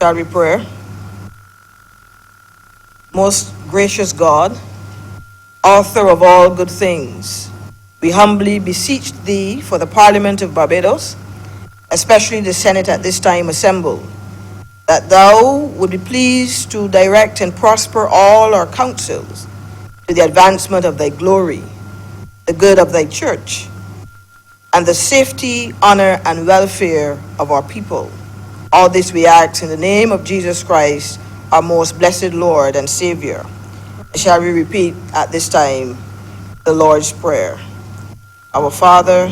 Shall we pray? Most gracious God, author of all good things, we humbly beseech thee for the Parliament of Barbados, especially the Senate at this time assembled, that thou would be pleased to direct and prosper all our counsels to the advancement of thy glory, the good of thy church, and the safety, honor, and welfare of our people. All this we ask in the name of Jesus Christ, our most blessed Lord and Savior. Shall we repeat at this time the Lord's Prayer? Our Father,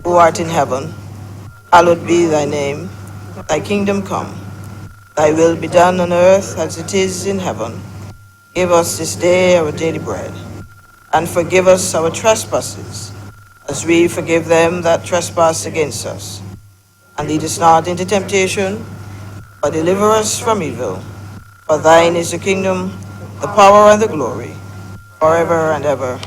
who art in heaven, hallowed be thy name. Thy kingdom come. Thy will be done on earth as it is in heaven. Give us this day our daily bread, and forgive us our trespasses, as we forgive them that trespass against us. And lead us not into temptation, but deliver us from evil. For thine is the kingdom, the power, and the glory, forever and ever.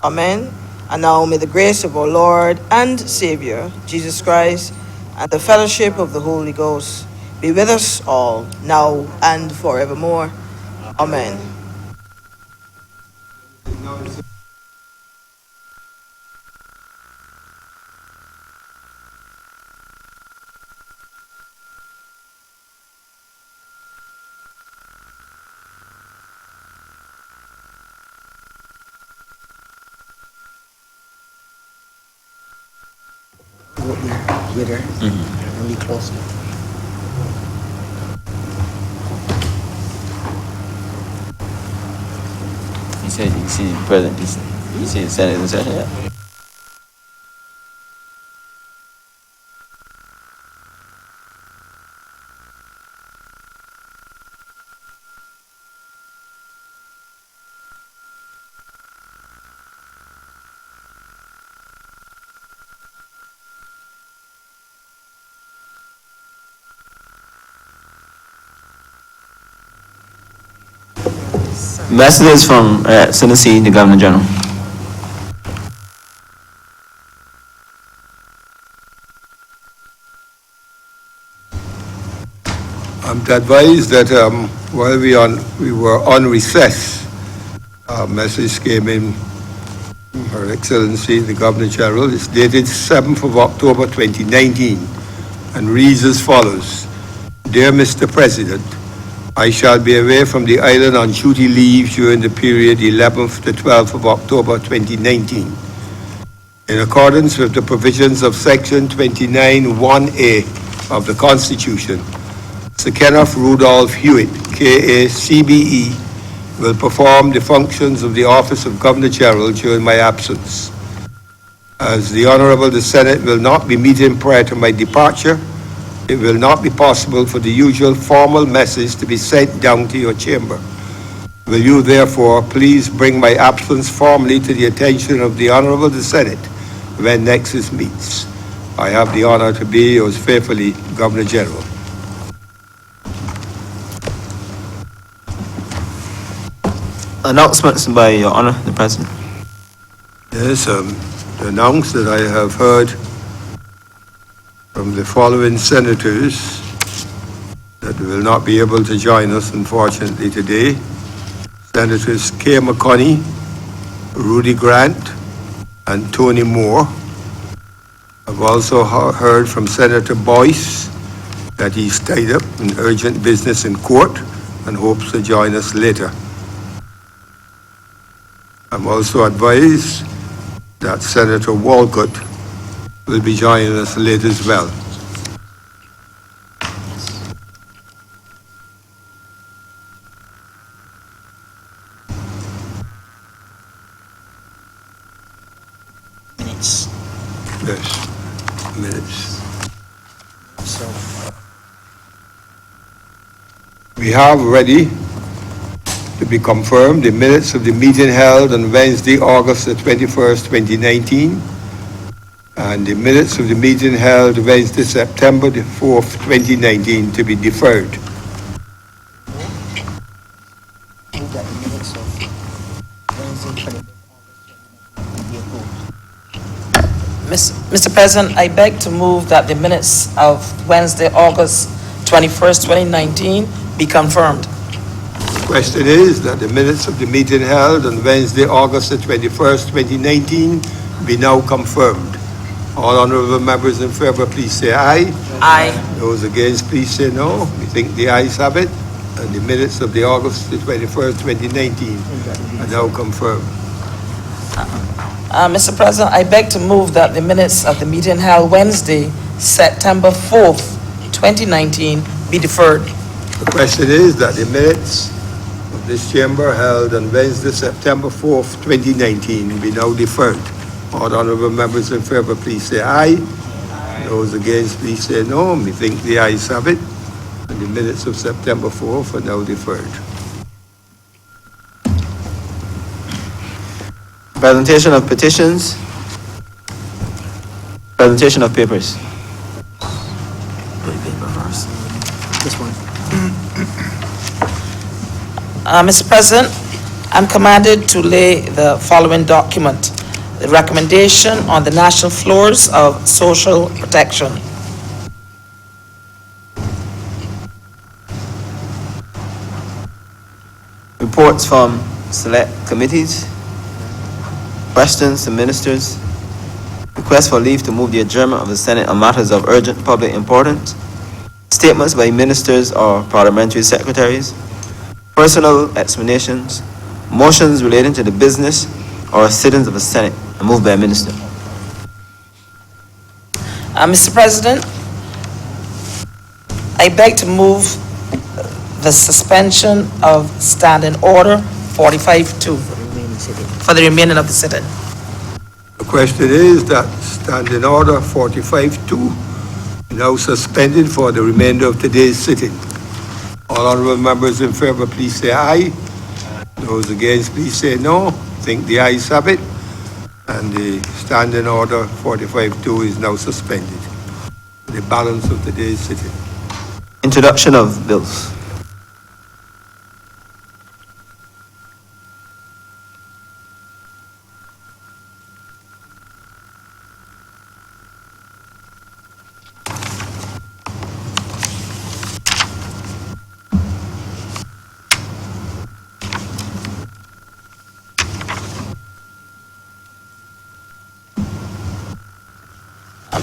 Amen. And now may the grace of our Lord and Savior, Jesus Christ, and the fellowship of the Holy Ghost be with us all, now and forevermore. Amen. With her and be close. He said you see the president. You see the Senate in session. Yeah. Messages from Tennessee, the Governor General. I'm advised that while we were on recess, a message came in from Her Excellency, the Governor General. It's dated 7th of October 2019 and reads as follows. Dear Mr. President, I shall be away from the island on duty leave during the period 11th to 12th of October 2019. In accordance with the provisions of Section 29(1)(a) of the Constitution, Sir Kenneth Rudolph Hewitt, K.A. CBE, will perform the functions of the Office of Governor General during my absence. As the Honourable the Senate will not be meeting prior to my departure, it will not be possible for the usual formal message to be sent down to your chamber. Will you therefore please bring my absence formally to the attention of the Honourable the Senate when next it meets? I have the honour to be yours faithfully, Governor General. Announcements by Your Honor, the President. Yes, to announce that I have heard from the following senators that will not be able to join us, unfortunately, today. Senators Kay McConney, Rudy Grant, and Tony Moore. I've also heard from Senator Boyce that he's tied up in urgent business in court and hopes to join us later. I'm also advised that Senator Walcott will be joining us later as well. Minutes. Yes, minutes. So, We have ready to be confirmed the minutes of the meeting held on Wednesday, August the 21st, 2019, and the minutes of the meeting held Wednesday, September the 4th, 2019, to be deferred. who got the minutes of Wednesday, 25th August, be approved? Mr. President, I beg to move that the minutes of Wednesday, August 21st, 2019 be confirmed. The question is that the minutes of the meeting held on Wednesday, August the 21st, 2019 be now confirmed. All honourable members in favour, please say aye. Aye. Those against, please say no. We think the ayes have it, and the minutes of the August the 21st, 2019 are now confirmed. Mr. President, I beg to move that the minutes of the meeting held Wednesday, September 4th, 2019 be deferred. The question is that the minutes of this chamber held on Wednesday, September 4th, 2019 be now deferred. All honourable members in favour, please say aye. Those against, please say no. We think the ayes have it, and the minutes of September 4th are now deferred. Presentation of petitions. Presentation of papers. This one. Mr. President, I'm commanded to lay the following document: the recommendation on the national floors of social protection. Reports from select committees. Questions to ministers. Request for leave to move the adjournment of the Senate on matters of urgent public importance. Statements by ministers or parliamentary secretaries. Personal explanations. Motions relating to the business or sittings of the Senate. Moved by a minister. Mr. President, I beg to move the suspension of Standing Order 45-2 for the remaining of the sitting. The question is that Standing Order 45-2 now suspended for the remainder of today's sitting. All honourable members in favour, please say aye. Those against, please say no. Think the ayes have it, and the Standing Order 45-2 is now suspended for the balance of today's sitting. Introduction of bills.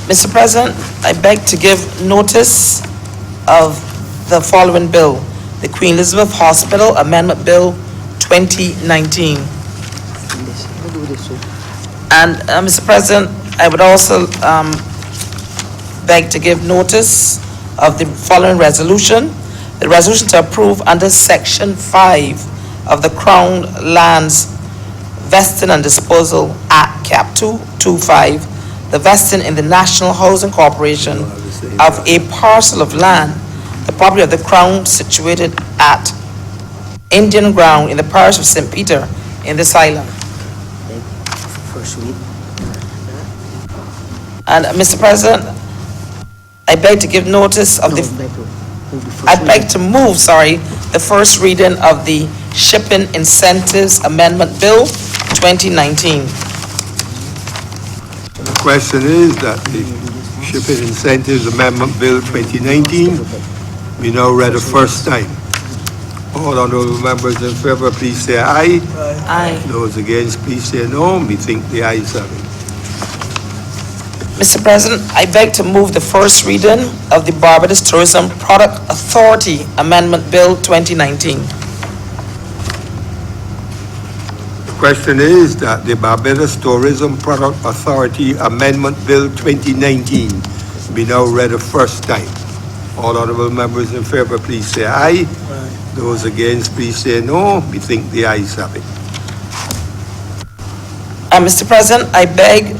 Mr. President, I beg to give notice of the following bill: the Queen Elizabeth Hospital Amendment Bill 2019. And Mr. President, I would also beg to give notice of the following resolution: the resolution to approve under Section 5 of the Crown Lands Vesting and Disposal Act, Cap 225, the vesting in the National Housing Corporation of a parcel of land, the property of the Crown, situated at Indian Ground in the parish of St. Peter in this island. First read. And Mr. President, I beg to give notice of I beg to move, the first reading of the Shipping Incentives Amendment Bill 2019. The question is that the Shipping Incentives Amendment Bill 2019 be now read a first time. All honourable members in favour, please say aye. Aye. Those against, please say no. We think the ayes have it. Mr. President, I beg to move the first reading of the Barbados Tourism Product Authority Amendment Bill 2019. The question is that the Barbados Tourism Product Authority Amendment Bill 2019 be now read a first time. All honourable members in favour, please say aye. Those against, please say no. We think the ayes have it. Mr. President, I beg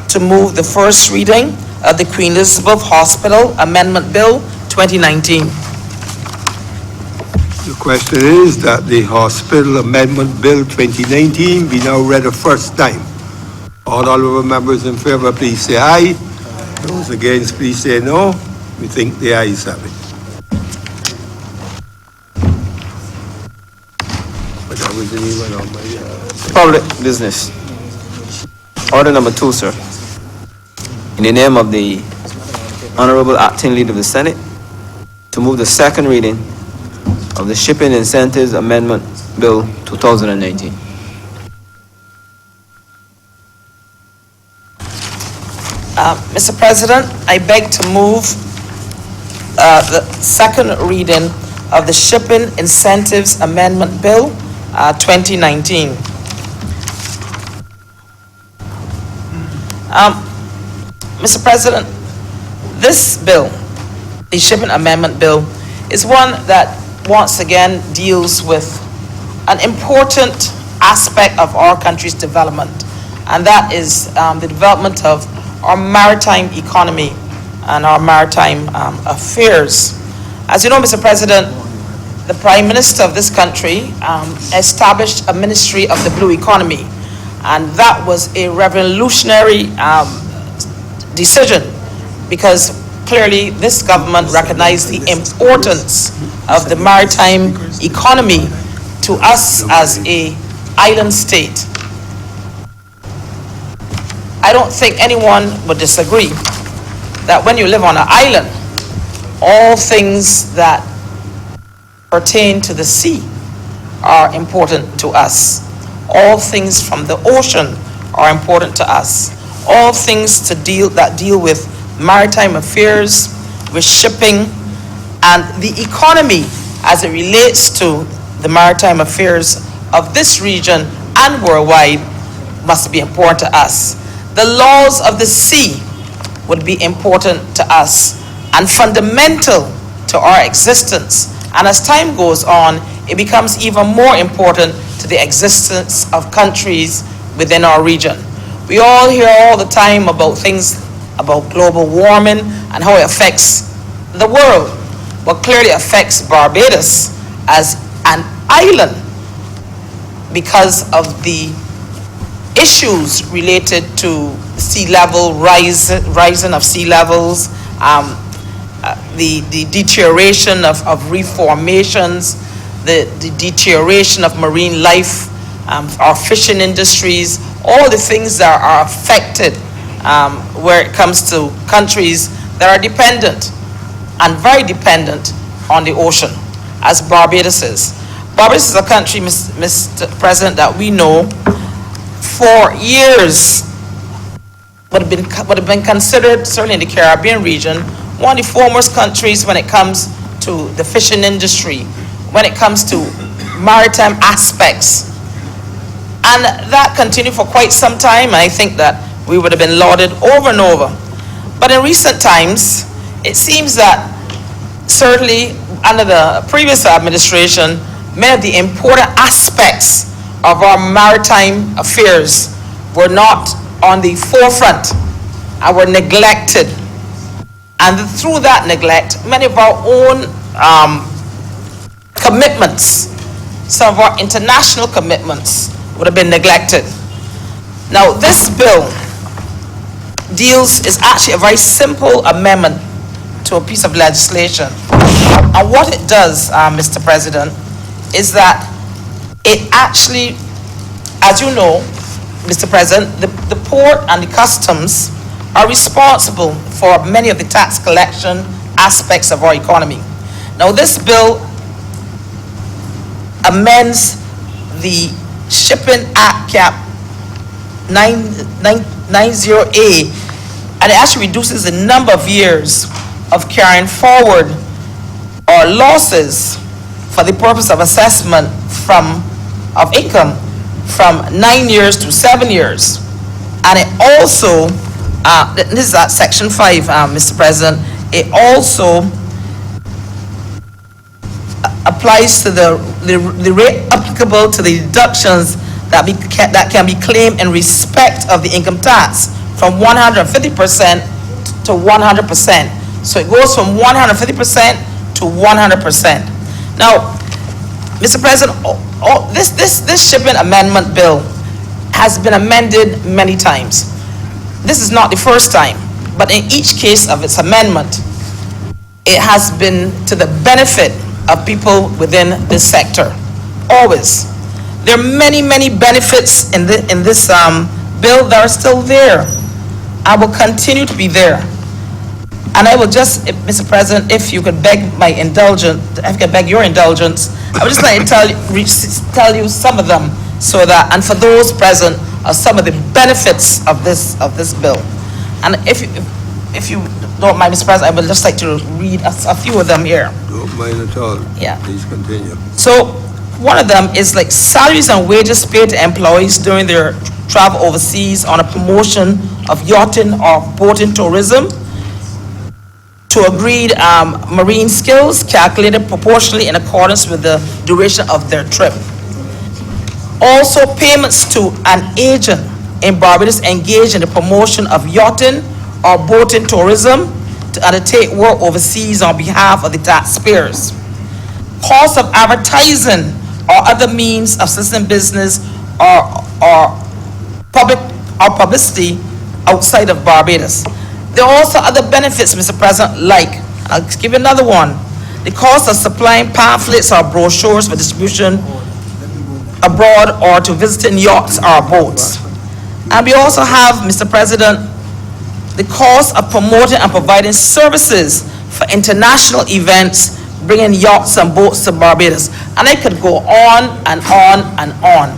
to move the first reading of the Queen Elizabeth Hospital Amendment Bill 2019. The question is that the Hospital Amendment Bill 2019 be now read a first time. All honourable members in favour, please say aye. Those against, please say no. We think the ayes have it. But that was the new one on my... Public business. Order number 2, sir. In the name of the Honourable Acting Leader of the Senate, to move the second reading of the Shipping Incentives Amendment Bill 2019. Mr. President, I beg to move the second reading of the Shipping Incentives Amendment Bill 2019. Mr. President, this bill, the Shipping Amendment Bill, is one that once again deals with an important aspect of our country's development, and that is the development of our maritime economy and our maritime affairs. As you know, Mr. President, the Prime Minister of this country established a Ministry of the Blue Economy, and that was a revolutionary decision, because clearly this government recognized the importance of the maritime economy to us as an island state. I don't think anyone would disagree that when you live on an island, all things that pertain to the sea are important to us. All things from the ocean are important to us. All things that deal with maritime affairs, with shipping, and the economy as it relates to the maritime affairs of this region and worldwide must be important to us. The laws of the sea would be important to us and fundamental to our existence. And as time goes on, it becomes even more important to the existence of countries within our region. We all hear all the time about things about global warming and how it affects the world. Well, clearly affects Barbados as an island because of the issues related to sea level rising of sea levels, the deterioration of reef formations, the deterioration of marine life, our fishing industries, all the things that are affected where it comes to countries that are dependent and very dependent on the ocean, as Barbados is. Barbados is a country, Mr. President, that we know for years would have been considered, certainly in the Caribbean region, one of the foremost countries when it comes to the fishing industry, when it comes to maritime aspects. And that continued for quite some time, and I think that we would have been lauded over and over. But in recent times, it seems that certainly under the previous administration, many of the important aspects of our maritime affairs were not on the forefront and were neglected. And through that neglect, many of our own commitments, some of our international commitments would have been neglected. Now, this bill is actually a very simple amendment to a piece of legislation. And what it does, Mr. President, is that it actually, as you know, Mr. President, the port and the customs are responsible for many of the tax collection aspects of our economy. Now, this bill amends the Shipping Act Cap 90A, and it actually reduces the number of years of carrying forward or losses for the purpose of assessment of income from 9 years to 7 years. And it also, this is at section 5, Mr. President, it also applies to the rate applicable to the deductions that can be claimed in respect of the income tax from 150% to 100%. So it goes from 150% to 100%. Now, Mr. President, this shipping amendment bill has been amended many times. This is not the first time, but in each case of its amendment, it has been to the benefit of people within this sector, always. There are many, many benefits in this bill that are still there and will continue to be there. And I will just, Mr. President, if you could beg my indulgence, if I could beg your indulgence, I would just like to tell you some of them, so that, and for those present, some of the benefits of this bill. And if you don't mind, Mr. President, I would just like to read a few of them here. Don't mind at all. Yeah. Please continue. So one of them is like salaries and wages paid to employees during their travel overseas on a promotion of yachting or boating tourism, to agreed marine skills calculated proportionally in accordance with the duration of their trip. Also, payments to an agent in Barbados engaged in the promotion of yachting or boating tourism to undertake work overseas on behalf of the taxpayers. Cost of advertising or other means of soliciting business or publicity outside of Barbados. There are also other benefits, Mr. President, like, I'll give you another one, the cost of supplying pamphlets or brochures for distribution abroad or to visiting yachts or boats. And we also have, Mr. President, the cost of promoting and providing services for international events, bringing yachts and boats to Barbados. And I could go on and on and on.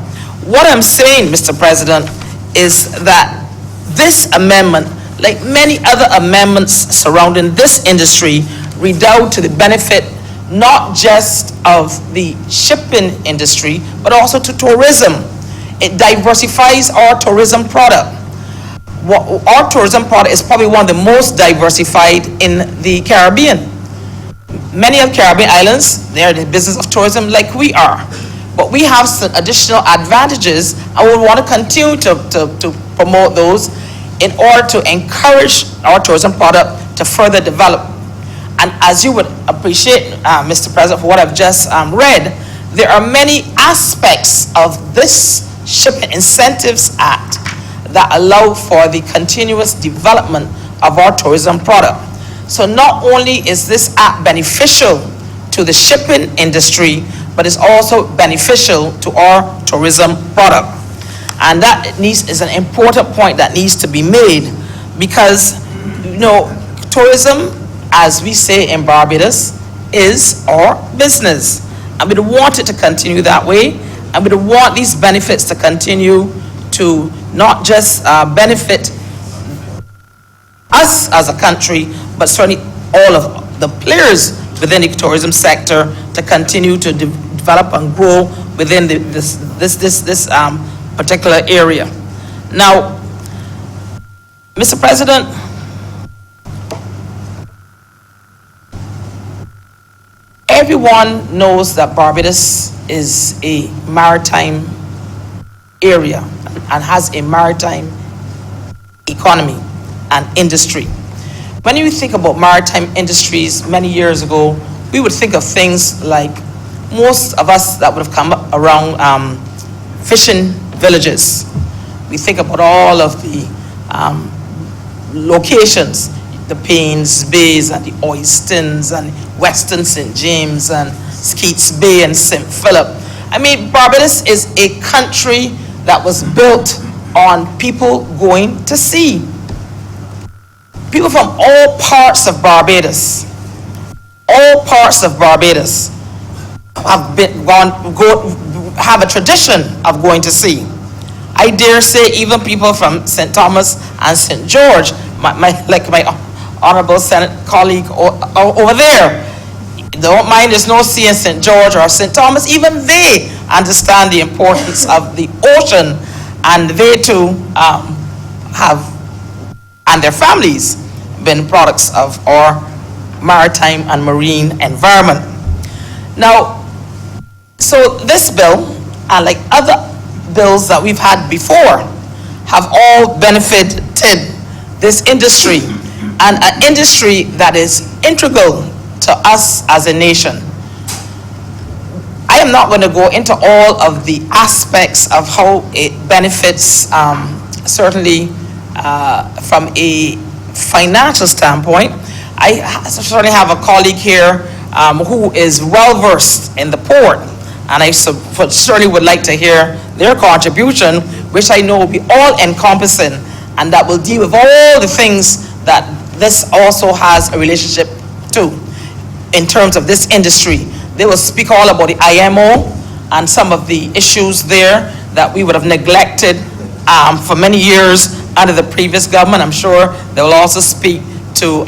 What I'm saying, Mr. President, is that this amendment, like many other amendments surrounding this industry, redound to the benefit not just of the shipping industry, but also to tourism. It diversifies our tourism product. Our tourism product is probably one of the most diversified in the Caribbean. Many of the Caribbean islands, they're in the business of tourism like we are. But we have some additional advantages, and we want to continue to promote those in order to encourage our tourism product to further develop. And as you would appreciate, Mr. President, for what I've just read, there are many aspects of this Shipping Incentives Act that allow for the continuous development of our tourism product. So not only is this act beneficial to the shipping industry, but it's also beneficial to our tourism product. And that is an important point that needs to be made, because, you know, tourism, as we say in Barbados, is our business. And we want it to continue that way, and we want these benefits to continue to not just benefit us as a country, but certainly all of the players within the tourism sector to continue to develop and grow within this particular area. Now, Mr. President, everyone knows that Barbados is a maritime area and has a maritime economy and industry. When you think about maritime industries many years ago, we would think of things like, most of us that would have come up around fishing villages. We think about all of the locations, the Paynes Bays and the Oystons and Western St. James and Skeets Bay and St. Philip. I mean, Barbados is a country that was built on people going to sea. People from all parts of Barbados, have a tradition of going to sea. I dare say even people from St. Thomas and St. George, like my Honourable Senate colleague over there, don't mind there's no sea in St. George or St. Thomas. Even they understand the importance of the ocean, and they too have, and their families, been products of our maritime and marine environment. Now, so this bill, and like other bills that we've had before, have all benefited this industry, and an industry that is integral to us as a nation. I am not going to go into all of the aspects of how it benefits, certainly from a financial standpoint. I certainly have a colleague here who is well versed in the port, and I certainly would like to hear their contribution, which I know will be all encompassing, and that will deal with all the things that this also has a relationship too, in terms of this industry. They will speak all about the IMO and some of the issues there that we would have neglected for many years under the previous government. I'm sure they will also speak to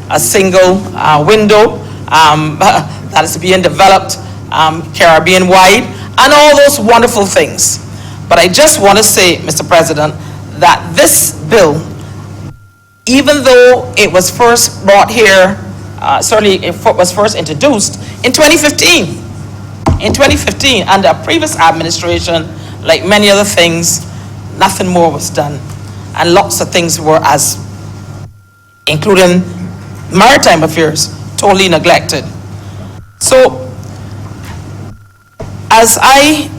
a single window that is being developed Caribbean-wide, and all those wonderful things. But I just want to say, Mr. President, that this bill, even though it was first brought here, certainly it was first introduced in 2015. In 2015, under a previous administration, like many other things, nothing more was done. And lots of things were, as including maritime affairs, totally neglected. So, as I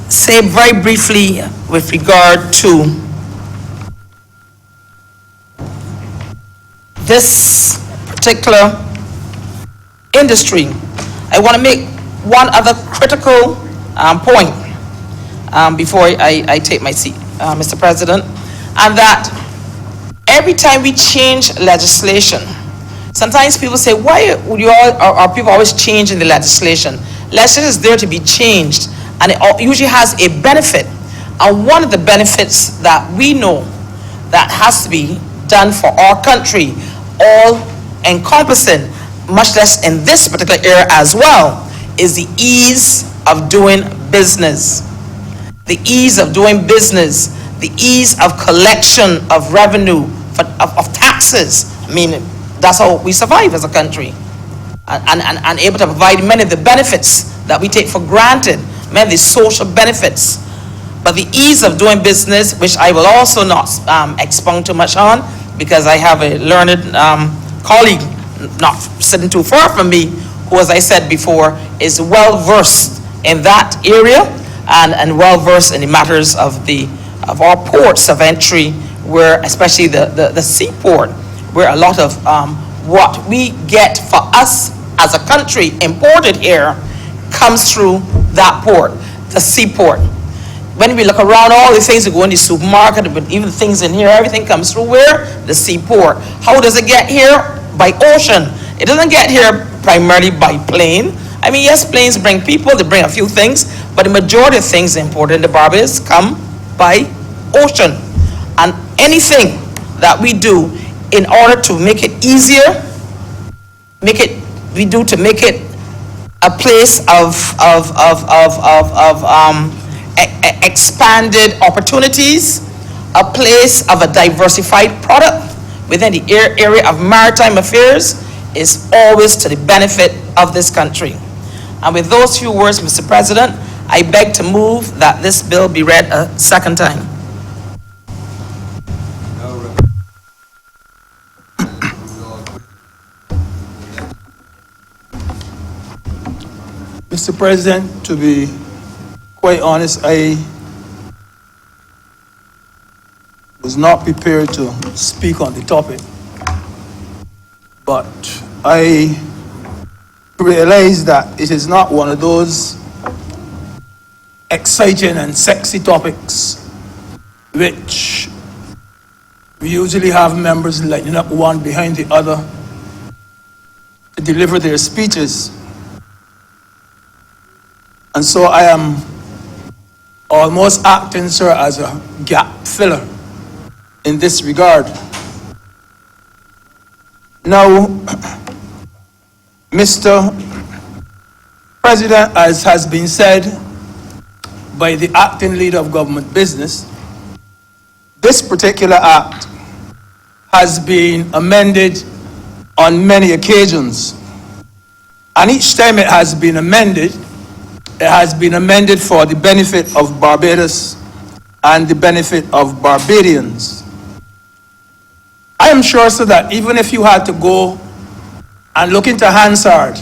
say very briefly with regard to this particular industry, I want to make one other critical point before I take my seat, Mr. President, and that every time we change legislation, sometimes people say, why would you all, are people always changing the legislation? Legislation is there to be changed, and it usually has a benefit. And one of the benefits that we know that has to be done for our country, all encompassing, much less in this particular area as well, is the ease of doing business. The ease of doing business, the ease of collection of revenue, of taxes. I mean, that's how we survive as a country. And able to provide many of the benefits that we take for granted, many of the social benefits. But the ease of doing business, which I will also not expound too much on, because I have a learned colleague not sitting too far from me, who, as I said before, is well versed in that area and well versed in the matters of our ports of entry, where especially the seaport, where a lot of what we get for us as a country imported here comes through that port, the seaport. When we look around, all the things that go in the supermarket, but even things in here, everything comes through where? The seaport. How does it get here? By ocean. It doesn't get here primarily by plane. I mean, yes, planes bring people, they bring a few things, but the majority of things imported in the Barbados come by ocean. And anything that we do in order to make it easier, to make it a place of expanded opportunities, a place of a diversified product within the area of maritime affairs, is always to the benefit of this country. And with those few words, Mr. President, I beg to move that this bill be read a second time. Mr. President, to be quite honest, I was not prepared to speak on the topic, but I realize that it is not one of those exciting and sexy topics which we usually have members lining up one behind the other to deliver their speeches. And so I am almost acting, sir, as a gap filler in this regard. Now, Mr. President, as has been said by the acting leader of government business, this particular act has been amended on many occasions. And each time it has been amended for the benefit of Barbados and the benefit of Barbadians. I am sure, sir, that even if you had to go and look into Hansard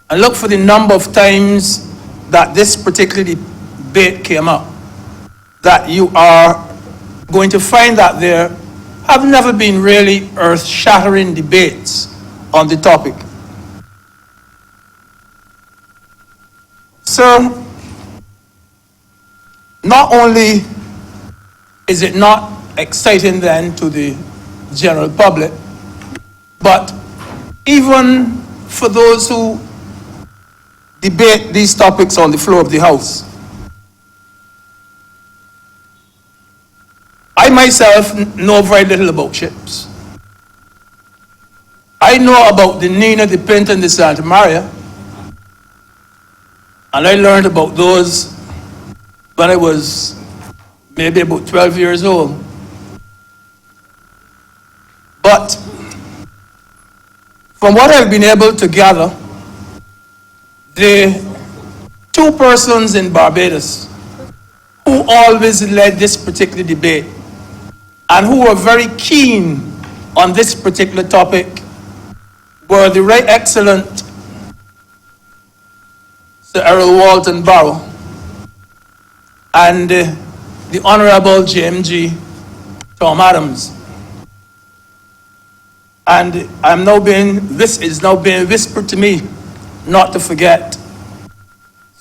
and look for the number of times that this particular debate came up, that you are going to find that there have never been really earth-shattering debates on the topic. Sir, not only is it not exciting then to the general public. But even for those who debate these topics on the floor of the House, I myself know very little about ships. I know about the Nina, the Pinta, and the Santa Maria, and I learned about those when I was maybe about 12 years old. But from what I've been able to gather, the two persons in Barbados who always led this particular debate and who were very keen on this particular topic were the Right Excellent Sir Errol Walton Barrow and the Honourable JMG Tom Adams. And this is now being whispered to me not to forget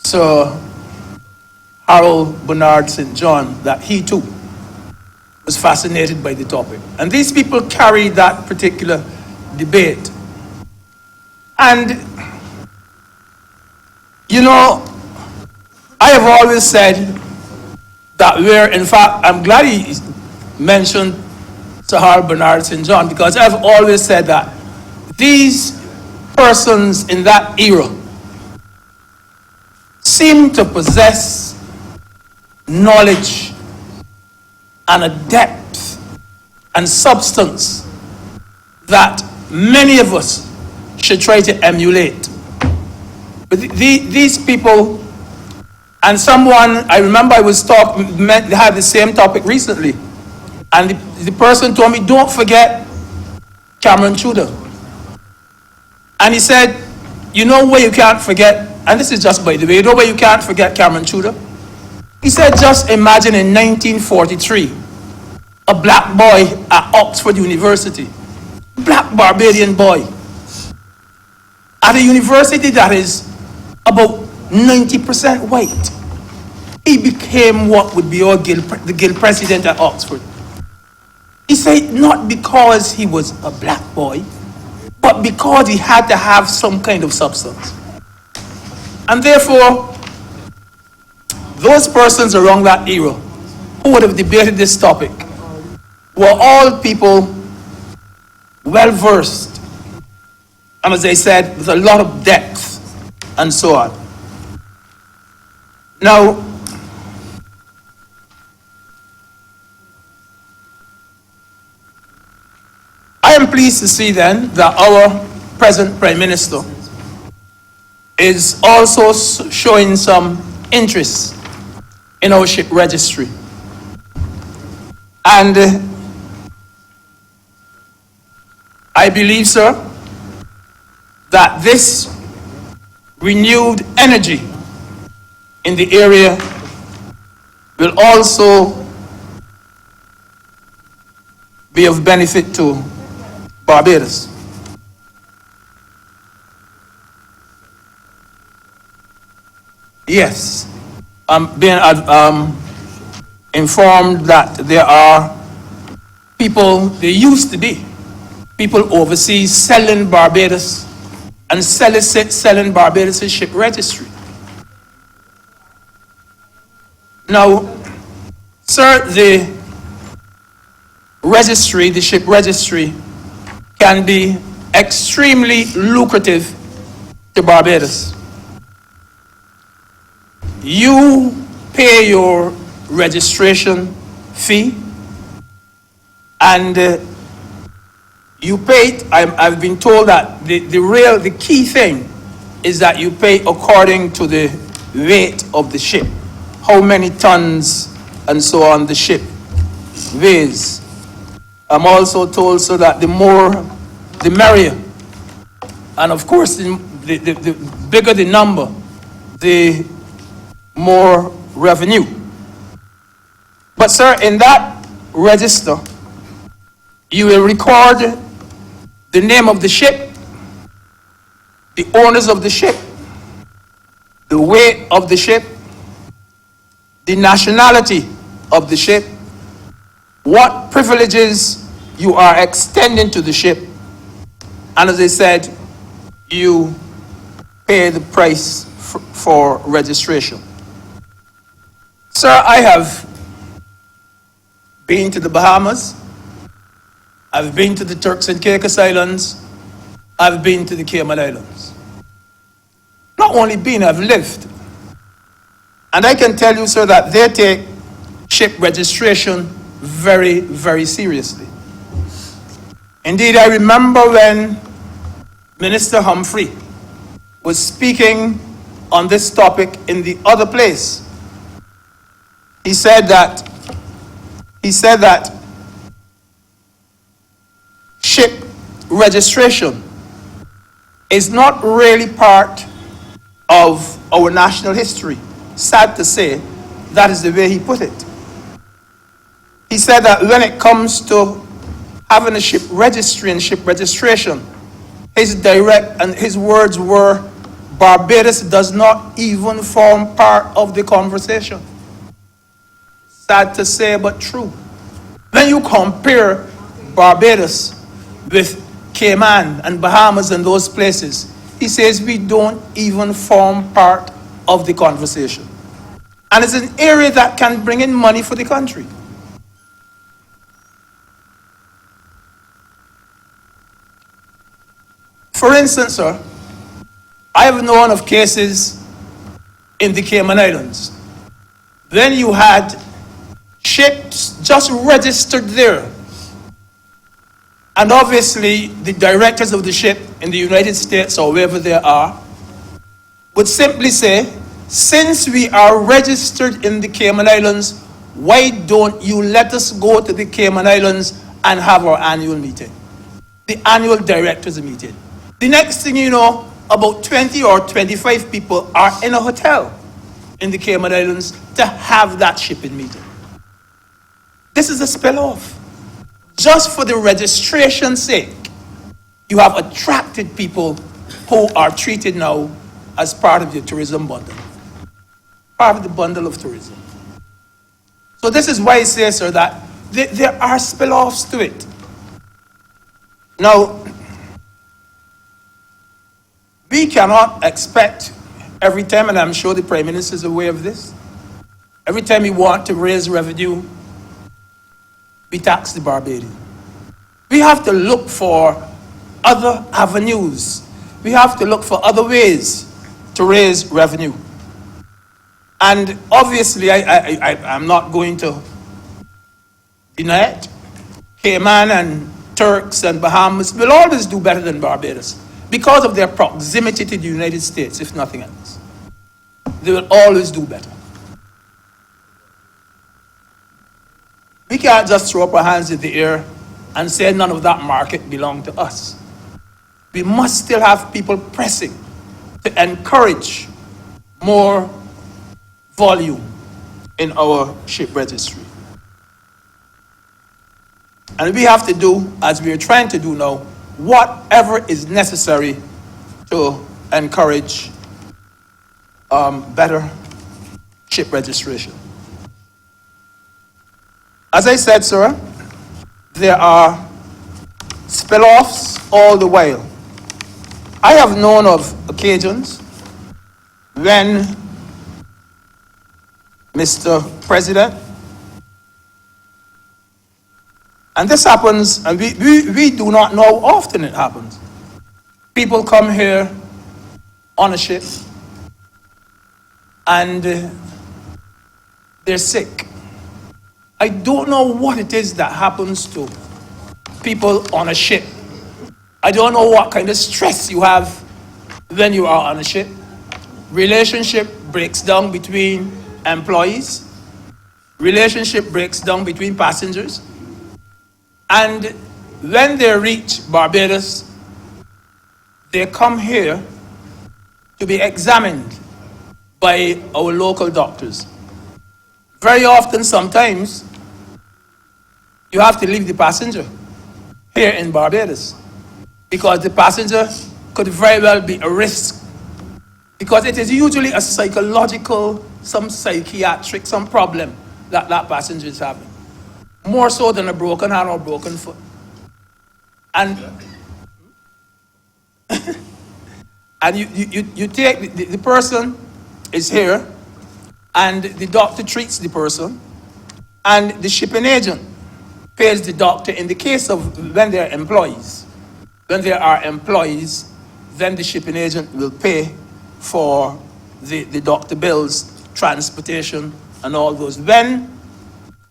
Sir Harold Bernard St. John, that he too was fascinated by the topic. And these people carried that particular debate. And, you know, I have always said that in fact, I'm glad he mentioned Sir Harold Bernard St. John, because I've always said that these persons in that era seem to possess knowledge and a depth and substance that many of us should try to emulate. But these people, and someone, I remember I was talking, they had the same topic recently, and the person told me, don't forget Cameron Tudor. And he said, you know where you can't forget, and this is just by the way, you know where you can't forget Cameron Tudor? He said, just imagine in 1943, a black boy at Oxford University, black Barbadian boy, at a university that is about 90% white. He became what would be the Guild president at Oxford. He said not because he was a black boy, but because he had to have some kind of substance. And therefore, those persons around that era who would have debated this topic were all people well versed, and as I said, with a lot of depth and so on. Now, I am pleased to see then that our present Prime Minister is also showing some interest in our ship registry. And I believe, sir, that this renewed energy in the area will also be of benefit to Barbados. Yes, I'm being informed that there are people, there used to be people overseas selling Barbados and selling Barbados' ship registry. Now, sir, the registry, the ship registry, can be extremely lucrative to Barbados. You pay your registration fee, and you pay it. I've been told that the key thing is that you pay according to the weight of the ship, how many tons and so on the ship weighs. I'm also told so that the more, the merrier. And of course, the bigger the number, the more revenue. But sir, in that register, you will record the name of the ship, the owners of the ship, the weight of the ship, the nationality of the ship, what privileges you are extending to the ship, and as I said, you pay the price for registration. Sir, I have been to the Bahamas, I've been to the Turks and Caicos Islands, I've been to the Cayman Islands. Not only been, I've lived. And I can tell you, sir, that they take ship registration very, very seriously. Indeed, I remember when Minister Humphrey was speaking on this topic in the other place. He said that ship registration is not really part of our national history. Sad to say, that is the way he put it. He said that when it comes to having a ship registry and ship registration, his words were, Barbados does not even form part of the conversation. Sad to say, but true. When you compare Barbados with Cayman and Bahamas and those places, he says we don't even form part of the conversation. And it's an area that can bring in money for the country. For instance, sir, I have known of cases in the Cayman Islands. Then you had ships just registered there. And obviously, the directors of the ship in the United States or wherever they are would simply say, since we are registered in the Cayman Islands, why don't you let us go to the Cayman Islands and have our annual meeting? The annual directors meeting. The next thing you know, about 20 or 25 people are in a hotel in the Cayman Islands to have that shipping meeting. This is a spill-off. Just for the registration's sake, you have attracted people who are treated now as part of your tourism bundle. Part of the bundle of tourism. So this is why I say, sir, that there are spill-offs to it. Now, we cannot expect every time, and I'm sure the Prime Minister is aware of this, every time we want to raise revenue, we tax the Barbadian. We have to look for other avenues. We have to look for other ways to raise revenue. And obviously, I'm not going to deny it. Cayman and Turks and Bahamas will always do better than Barbados because of their proximity to the United States, if nothing else. They will always do better. We can't just throw up our hands in the air and say none of that market belongs to us. We must still have people pressing to encourage more volume in our ship registry. And we have to do, as we are trying to do now, whatever is necessary to encourage better ship registration. As I said, sir, there are spill-offs all the while. I have known of occasions when Mr. President, and this happens, and we do not know how often it happens. People come here on a ship and they're sick. I don't know what it is that happens to people on a ship. I don't know what kind of stress you have when you are on a ship. Relationship breaks down between employees. Relationship breaks down between passengers. And when they reach Barbados, they come here to be examined by our local doctors. Very often, sometimes, you have to leave the passenger here in Barbados because the passenger could very well be a risk, because it is usually a psychological, some psychiatric, some problem that passenger is having. more so than a broken hand or broken foot. And and you take, the person is here, and the doctor treats the person, and the shipping agent pays the doctor in the case of when they're employees. When there are employees, then the shipping agent will pay for the doctor bills, transportation, and all those. When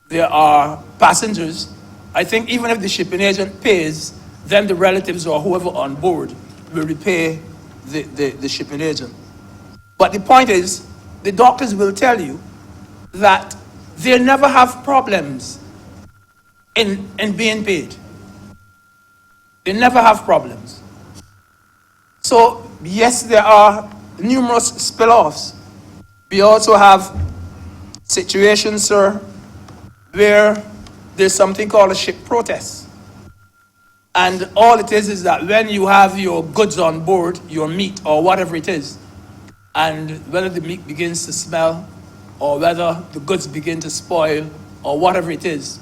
there are passengers, I think even if the shipping agent pays, then the relatives or whoever on board will repay the shipping agent. But the point is, the doctors will tell you that they never have problems in being paid. They never have problems. So, yes, there are numerous spill-offs. We also have situations, sir, where there's something called a ship protest. And all it is that when you have your goods on board, your meat or whatever it is, and whether the meat begins to smell or whether the goods begin to spoil or whatever it is,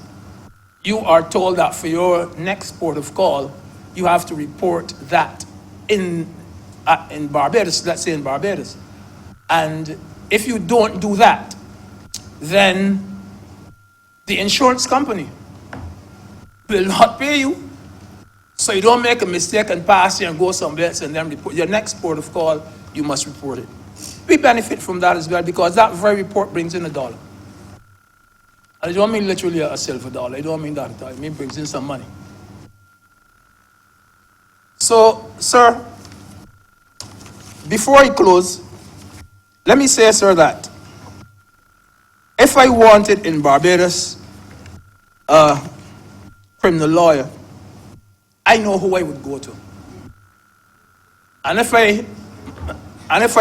you are told that for your next port of call, you have to report that in Barbados, let's say in Barbados. And if you don't do that, then the insurance company will not pay you. So you don't make a mistake and pass here and go somewhere else and then report. Your next port of call, you must report it. We benefit from that as well because that very report brings in $1. And I don't mean literally a silver dollar. I don't mean that at all. I mean brings in some money. So, sir, before I close, let me say, sir, that if I wanted in Barbados a criminal lawyer, I know who I would go to. And if I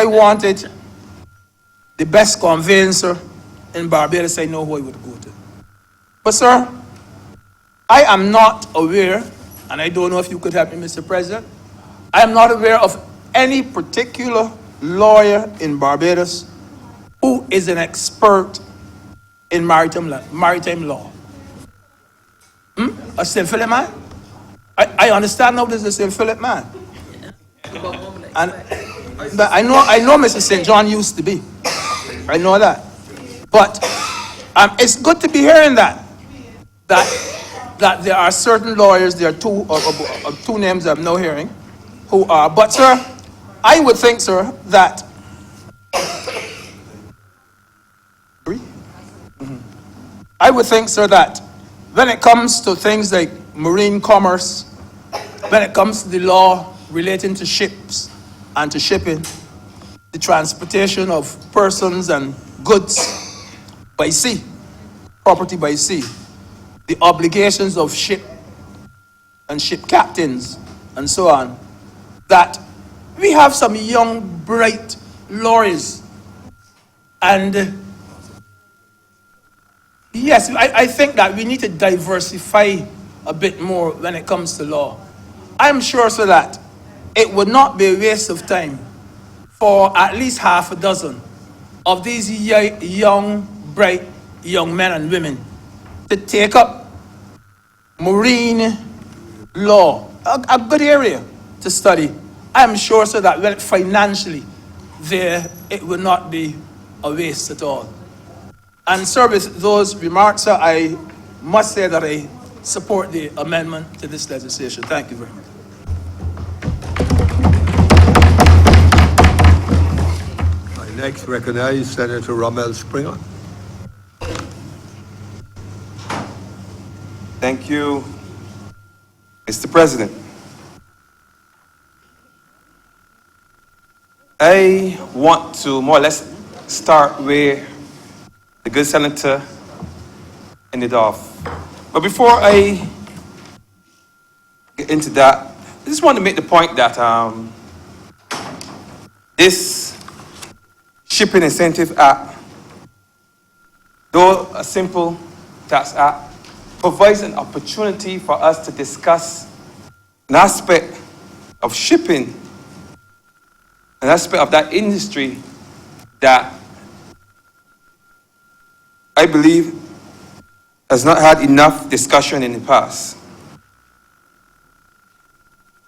wanted the best conveyancer in Barbados, I know who I would go to. But sir, I am not aware, and I don't know if you could help me, Mr. President, I am not aware of any particular lawyer in Barbados who is an expert in maritime law. A St. Philip man? I understand now there's a St. Philip man. And but I know Mr. St. John used to be. I know that. But it's good to be hearing that there are certain lawyers, there are two names I'm now hearing, who are, but sir, I would think, sir, that I would think, sir, that when it comes to things like marine commerce, when it comes to the law relating to ships and to shipping, the transportation of persons and goods by sea, property by sea, the obligations of ship and ship captains and so on, that we have some young, bright lawyers. And yes, I think that we need to diversify a bit more when it comes to law. I'm sure so that it would not be a waste of time for at least half a dozen of these young, bright young men and women to take up marine law, a good area to study. I'm sure so that financially it would not be a waste at all. And sir, with those remarks, sir, I must say that I support the amendment to this legislation. Thank you very much. I next recognize Senator Rommel Springer. Thank you, Mr. President. I want to more or less start where the good senator ended off. But before I get into that, I just want to make the point that this Shipping Incentive Act, though a simple tax act, provides an opportunity for us to discuss an aspect of shipping, an aspect of that industry that I believe has not had enough discussion in the past.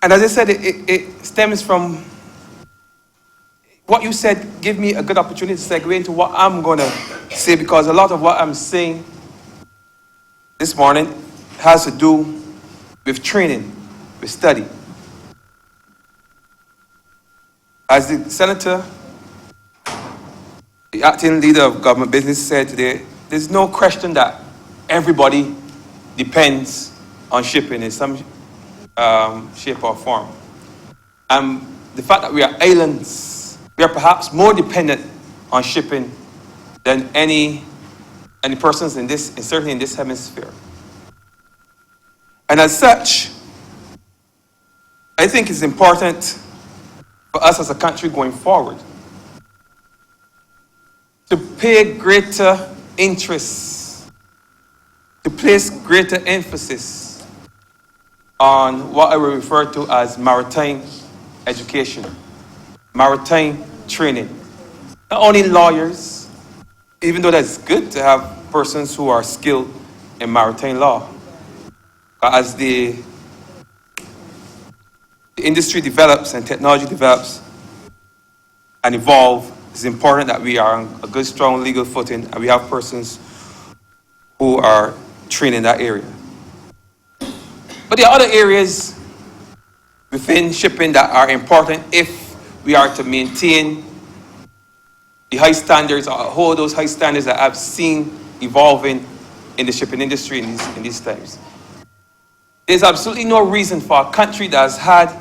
And as I said, it stems from what you said. Give me a good opportunity to segue into what I'm going to say, because a lot of what I'm saying this morning has to do with training, with study. As the senator, the acting leader of government business, said today, there's no question that everybody depends on shipping in some shape or form. And the fact that we are islands, we are perhaps more dependent on shipping than any persons in this, and certainly in this hemisphere. And as such, I think it's important for us as a country going forward to pay greater interest, to place greater emphasis on what I will refer to as maritime education, maritime training. Not only lawyers, even though that's good to have persons who are skilled in maritime law, but as the industry develops and technology develops and evolve, it's important that we are on a good, strong legal footing and we have persons who are trained in that area. But there are other areas within shipping that are important if we are to maintain the high standards, or hold those high standards that I've seen evolving in the shipping industry in these times. There's absolutely no reason for a country that has had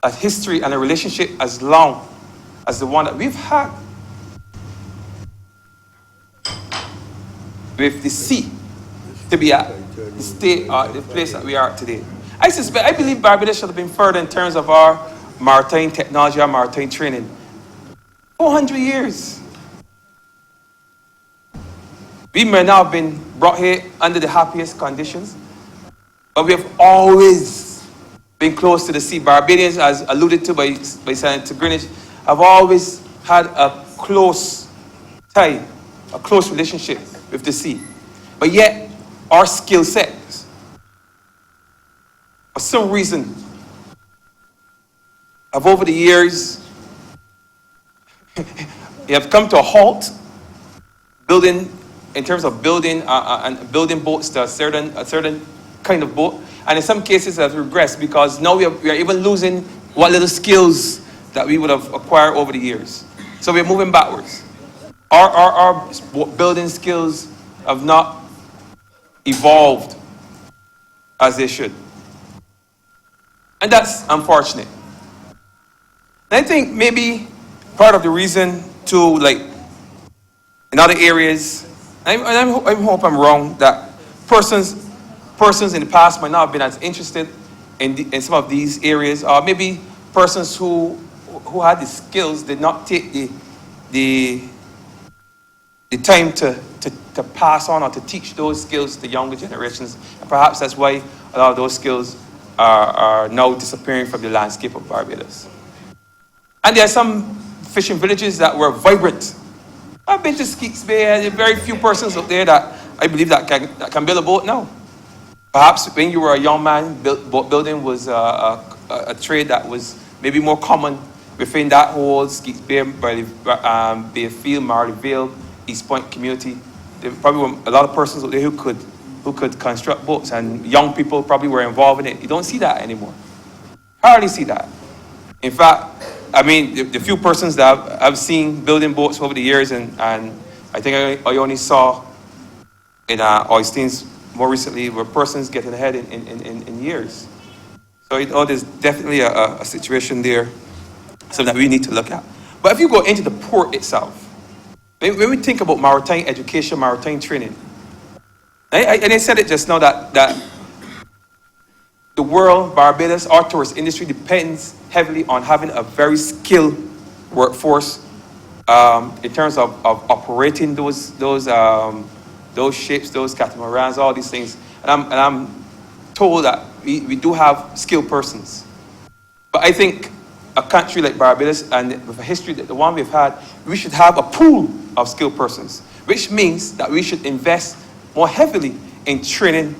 a history and a relationship as long as the one that we've had with the sea to be at the state or the place that we are today. I believe Barbados should have been further in terms of our maritime technology, our maritime training. 400 years. We may not have been brought here under the happiest conditions, but we have always been close to the sea. Barbadians, as alluded to by Senator Greenwich, have always had a close tie, a close relationship with the sea. But yet, our skill sets, for some reason, have over the years, they have come to a halt, building, in terms of building and building boats to a certain kind of boat, and in some cases has regressed because now we are even losing what little skills that we would have acquired over the years. So we're moving backwards. Our building skills have not evolved as they should, and that's unfortunate. And I think maybe part of the reason too, like in other areas, I hope I'm wrong, that persons in the past might not have been as interested in some of these areas, or maybe persons who had the skills did not take the time to pass on or to teach those skills to younger generations. And perhaps that's why a lot of those skills are now disappearing from the landscape of Barbados. And there are some fishing villages that were vibrant. I've been to Skeets Bay, and there are very few persons up there that I believe that can build a boat now. Perhaps when you were a young man, boat building was a trade that was maybe more common within that whole Skeets Bay, Bayfield, Marley Vale, East Point community. There probably were a lot of persons up there who could construct boats, and young people probably were involved in it. You don't see that anymore. Hardly see that. In fact, I mean, the few persons that I've seen building boats over the years, and I think I only saw in Oysteins more recently, were persons getting ahead in years. So there's definitely a situation there, something that we need to look at. But if you go into the port itself, when we think about maritime education, maritime training, and I said it just now that the world, Barbados, our tourist industry depends heavily on having a very skilled workforce in terms of operating those ships, those catamarans, all these things. And I'm told that we do have skilled persons. But I think a country like Barbados, and with a history that the one we've had, we should have a pool of skilled persons, which means that we should invest more heavily in training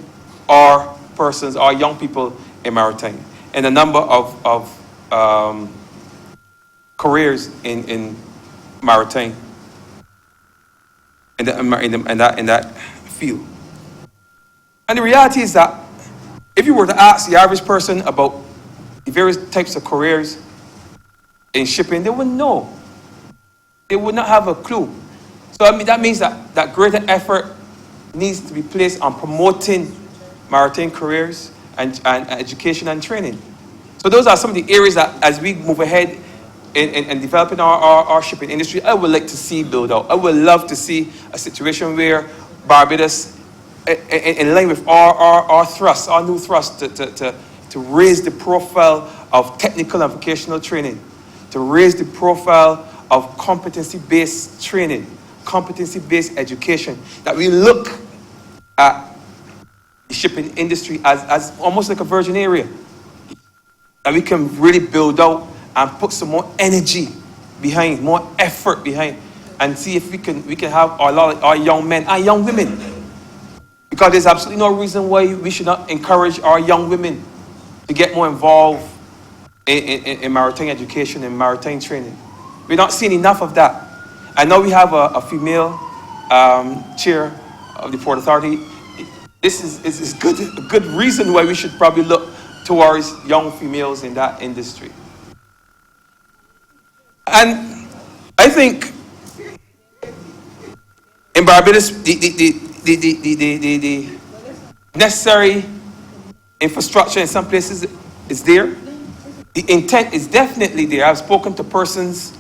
our persons, our young people in maritime, and a number of careers in maritime, in that field. And the reality is that if you were to ask the average person about the various types of careers in shipping, they wouldn't know. They would not have a clue. So I mean, that means that greater effort needs to be placed on promoting maritime careers and education and training. So those are some of the areas that, as we move ahead in developing our shipping industry, I would like to see build out. I would love to see a situation where Barbados, in line with our thrust, our new thrust to raise the profile of technical and vocational training, to raise the profile of competency-based training, competency-based education, that we look at the shipping industry as almost like a virgin area, that we can really build out and put some more energy behind, more effort behind, and see if we can have our young men and young women. Because there's absolutely no reason why we should not encourage our young women to get more involved in maritime education and maritime training. We're not seeing enough of that. I know we have a female chair of the Port Authority. This is a good reason why we should probably look towards young females in that industry. And I think in Barbados, the necessary infrastructure in some places is there. The intent is definitely there. I've spoken to persons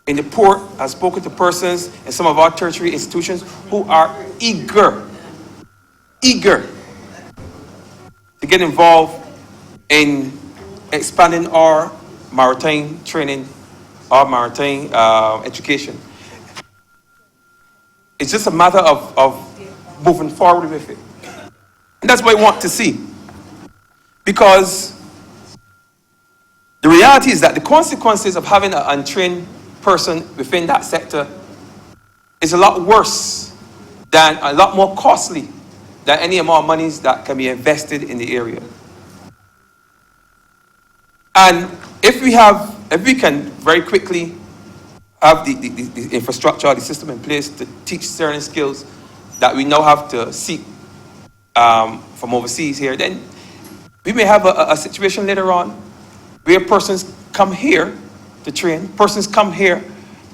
in the port, I've spoken to persons in some of our tertiary institutions who are eager to get involved in expanding our maritime training, our maritime education. It's just a matter of moving forward with it. And that's what I want to see. Because the reality is that the consequences of having an untrained person within that sector is a lot worse, than a lot more costly than any amount of monies that can be invested in the area. And if we can very quickly have the infrastructure, the system in place to teach certain skills that we now have to seek from overseas here, then we may have a situation later on where persons come here to train, persons come here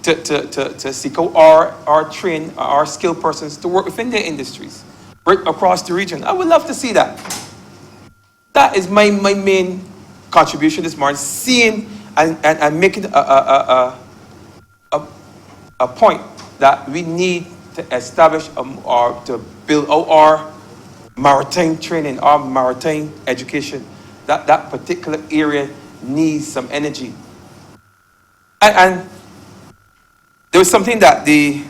to seek out our skilled persons to work within their industries, right across the region. I would love to see that. That is my main contribution this morning, seeing and making a point that we need to establish or to build out our maritime training, our maritime education. That particular area needs some energy. And there was something that the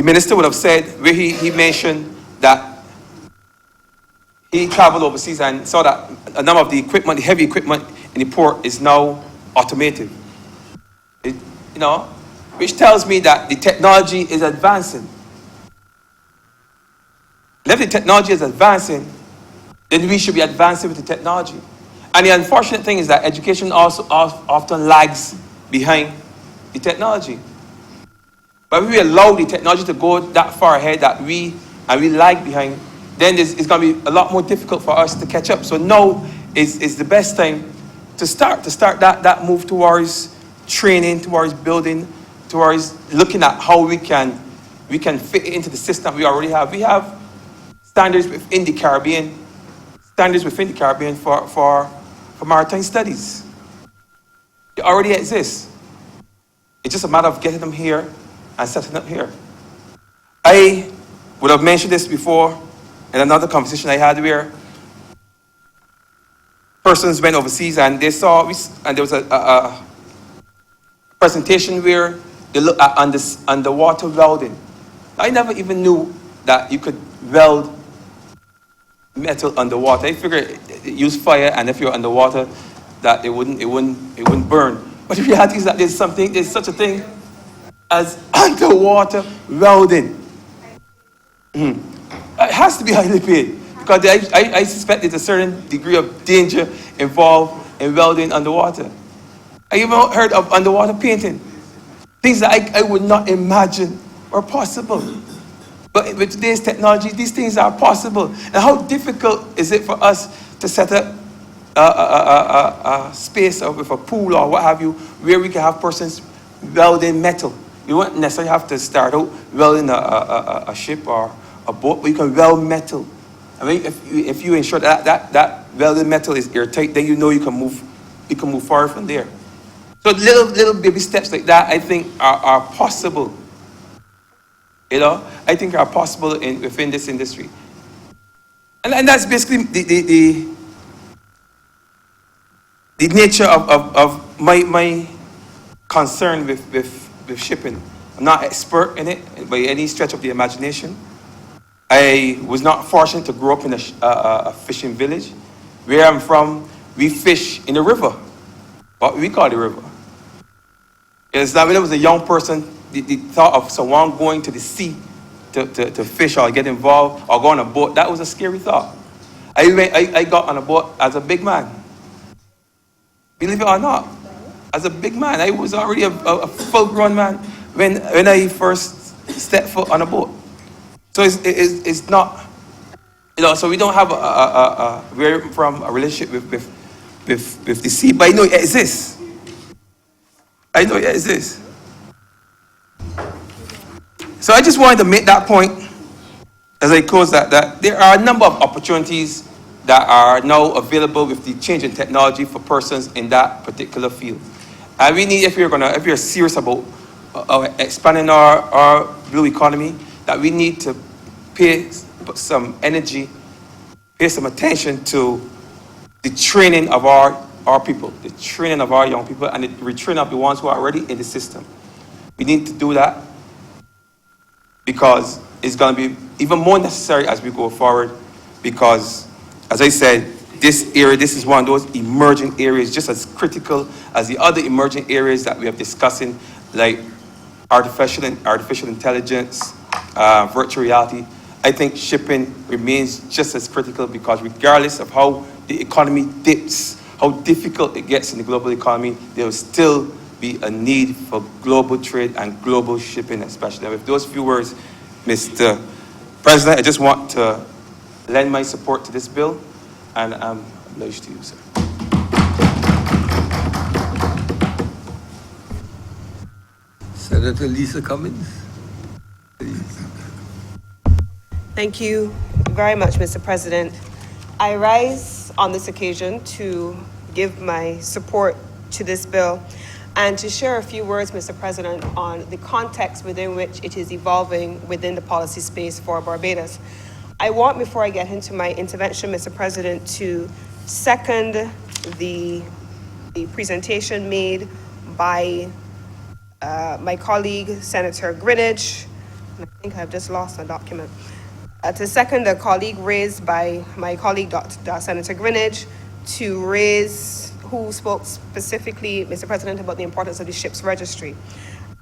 minister would have said, where he mentioned that he traveled overseas and saw that a number of the equipment, the heavy equipment in the port is now automated. Which tells me that the technology is advancing. And if the technology is advancing, then we should be advancing with the technology. And the unfortunate thing is that education also often lags behind the technology. But if we allow the technology to go that far ahead that we lag behind, then it's going to be a lot more difficult for us to catch up. So now is the best time to start that move towards training, towards building, towards looking at how we can fit it into the system we already have. We have standards within the Caribbean for maritime studies. They already exist. It's just a matter of getting them here and setting them here. I would have mentioned this before in another conversation I had where persons went overseas and they saw, and there was a presentation where they looked at underwater welding. I never even knew that you could weld metal underwater. I figured use fire, and if you're underwater, that it wouldn't burn. But the reality is that there's such a thing as underwater welding. It has to be highly paid because I suspect there's a certain degree of danger involved in welding underwater. I even heard of underwater painting, things that I would not imagine are possible. But with today's technology, these things are possible. And how difficult is it for us to set up a space with a pool or what have you, where we can have persons welding metal? You won't necessarily have to start out welding a ship or a boat, but you can weld metal. I mean, if you ensure that welded metal is airtight, then you know you can move forward from there. So little baby steps like that, I think, are possible. You know, I think are possible within this industry. And that's basically the nature of my concern with shipping. I'm not expert in it by any stretch of the imagination. I was not fortunate to grow up in a fishing village. Where I'm from, we fish in the river, what we call the river. It's not when I was a young person, the thought of someone going to the sea to fish or get involved or go on a boat, that was a scary thought. I got on a boat as a big man. Believe it or not, as a big man. I was already a full-grown man when I first stepped foot on a boat. So it's not, you know, so we don't have where from a relationship with the sea, but I know it exists. I know it exists. So I just wanted to make that point as I close that there are a number of opportunities that are now available with the change in technology for persons in that particular field. And we need, if you're serious about expanding our blue economy, that we need to pay some energy, pay some attention to the training of our people, the training of our young people, and the retraining of the ones who are already in the system. We need to do that because it's going to be even more necessary as we go forward because, as I said, this is one of those emerging areas just as critical as the other emerging areas that we are discussing, like artificial intelligence, virtual reality. I think shipping remains just as critical because regardless of how the economy dips, how difficult it gets in the global economy, there will still be a need for global trade and global shipping especially. And with those few words, Mr. President, I just want to lend my support to this bill, and I'm obliged to you, sir. Senator Lisa Cummins, please. Thank you very much, Mr. President. I rise on this occasion to give my support to this bill and to share a few words, Mr. President, on the context within which it is evolving within the policy space for Barbados. I want, before I get into my intervention, Mr. President, to second the presentation made by my colleague, Senator Greenidge. I think I've just lost a document. To second the colleague raised by my colleague, Senator Greenidge, who spoke specifically, Mr. President, about the importance of the ship's registry.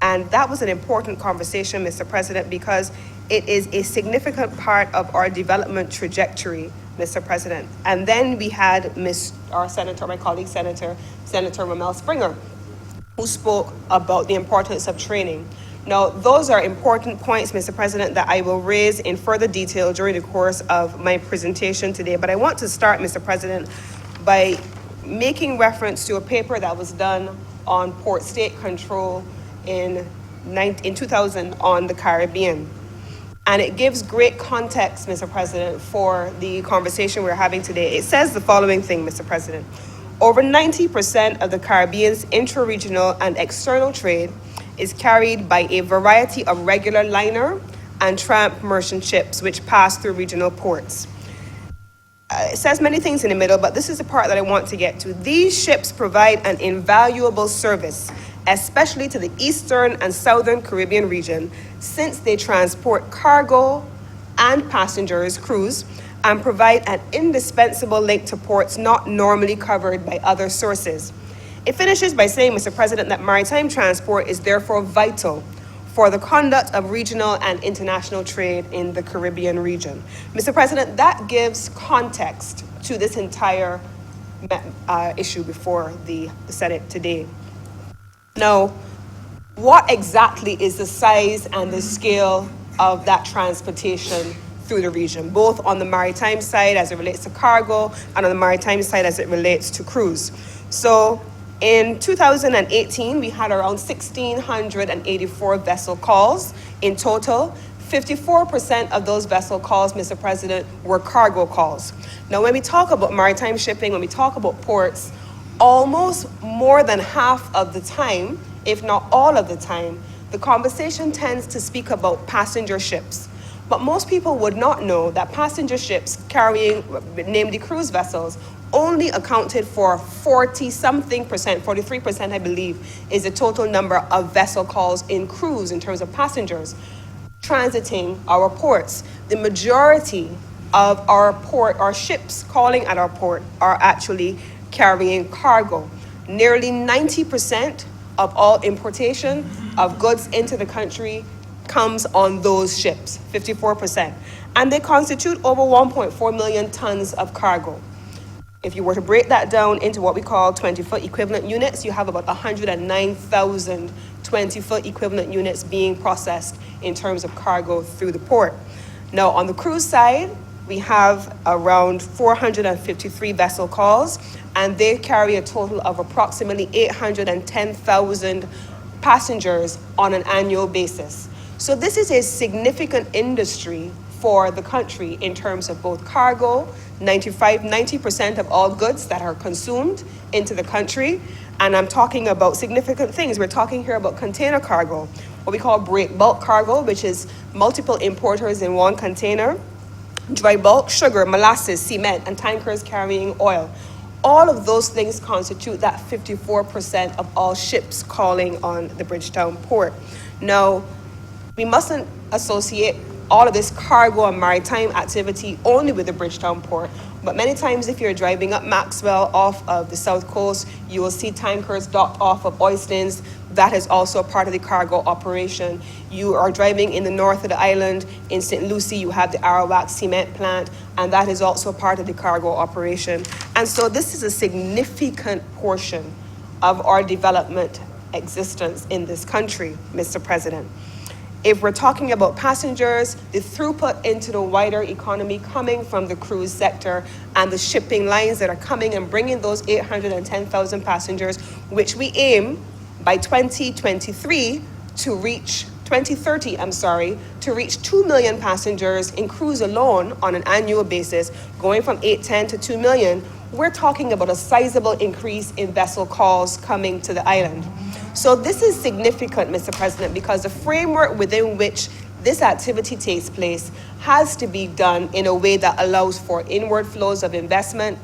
And that was an important conversation, Mr. President, because it is a significant part of our development trajectory, Mr. President. And then we had my colleague, Senator Ramel Springer, who spoke about the importance of training. Now, those are important points, Mr. President, that I will raise in further detail during the course of my presentation today. But I want to start, Mr. President, by making reference to a paper that was done on port state control in 2000 on the Caribbean. And it gives great context, Mr. President, for the conversation we're having today. It says the following thing, Mr. President. Over 90% of the Caribbean's intra-regional and external trade is carried by a variety of regular liner and tramp merchant ships which pass through regional ports. It says many things in the middle, but this is the part that I want to get to. These ships provide an invaluable service, especially to the eastern and southern Caribbean region, since they transport cargo and passengers, crews, and provide an indispensable link to ports not normally covered by other sources. It finishes by saying, Mr. President, that maritime transport is therefore vital for the conduct of regional and international trade in the Caribbean region. Mr. President, that gives context to this entire issue before the Senate today. Now, what exactly is the size and the scale of that transportation through the region, both on the maritime side as it relates to cargo and on the maritime side as it relates to cruise? So in 2018, we had around 1,684 vessel calls in total. 54% of those vessel calls, Mr. President, were cargo calls. Now, when we talk about maritime shipping, when we talk about ports, almost more than half of the time, if not all of the time, the conversation tends to speak about passenger ships. But most people would not know that passenger ships carrying, namely cruise vessels, only accounted for 40-something percent, 43%, I believe, is the total number of vessel calls in cruise in terms of passengers transiting our ports. The majority of our ships calling at our port are actually carrying cargo. Nearly 90% of all importation of goods into the country comes on those ships, 54%. And they constitute over 1.4 million tons of cargo. If you were to break that down into what we call 20-foot equivalent units, you have about 109,000 20-foot equivalent units being processed in terms of cargo through the port. Now, on the cruise side, we have around 453 vessel calls, and they carry a total of approximately 810,000 passengers on an annual basis. So this is a significant industry for the country in terms of both cargo, 90% of all goods that are consumed into the country. And I'm talking about significant things. We're talking here about container cargo, what we call break bulk cargo, which is multiple importers in one container, dry bulk, sugar, molasses, cement, and tankers carrying oil. All of those things constitute that 54% of all ships calling on the Bridgetown port. Now, we mustn't associate all of this cargo and maritime activity only with the Bridgetown port. But many times if you're driving up Maxwell off of the south coast, you will see tankers docked off of Oistins. That is also part of the cargo operation. You are driving in the north of the island, in St. Lucie, you have the Arawak cement plant, and that is also part of the cargo operation. And so this is a significant portion of our development existence in this country, Mr. President. If we're talking about passengers, the throughput into the wider economy coming from the cruise sector and the shipping lines that are coming and bringing those 810,000 passengers, which we aim by 2030, to reach 2 million passengers in cruise alone on an annual basis, going from 810 to 2 million, we're talking about a sizable increase in vessel calls coming to the island. So this is significant, Mr. President, because the framework within which this activity takes place has to be done in a way that allows for inward flows of investment,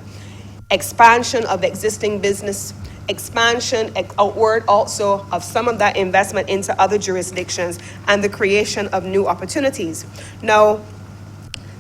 expansion of existing business, expansion outward also of some of that investment into other jurisdictions, and the creation of new opportunities. Now,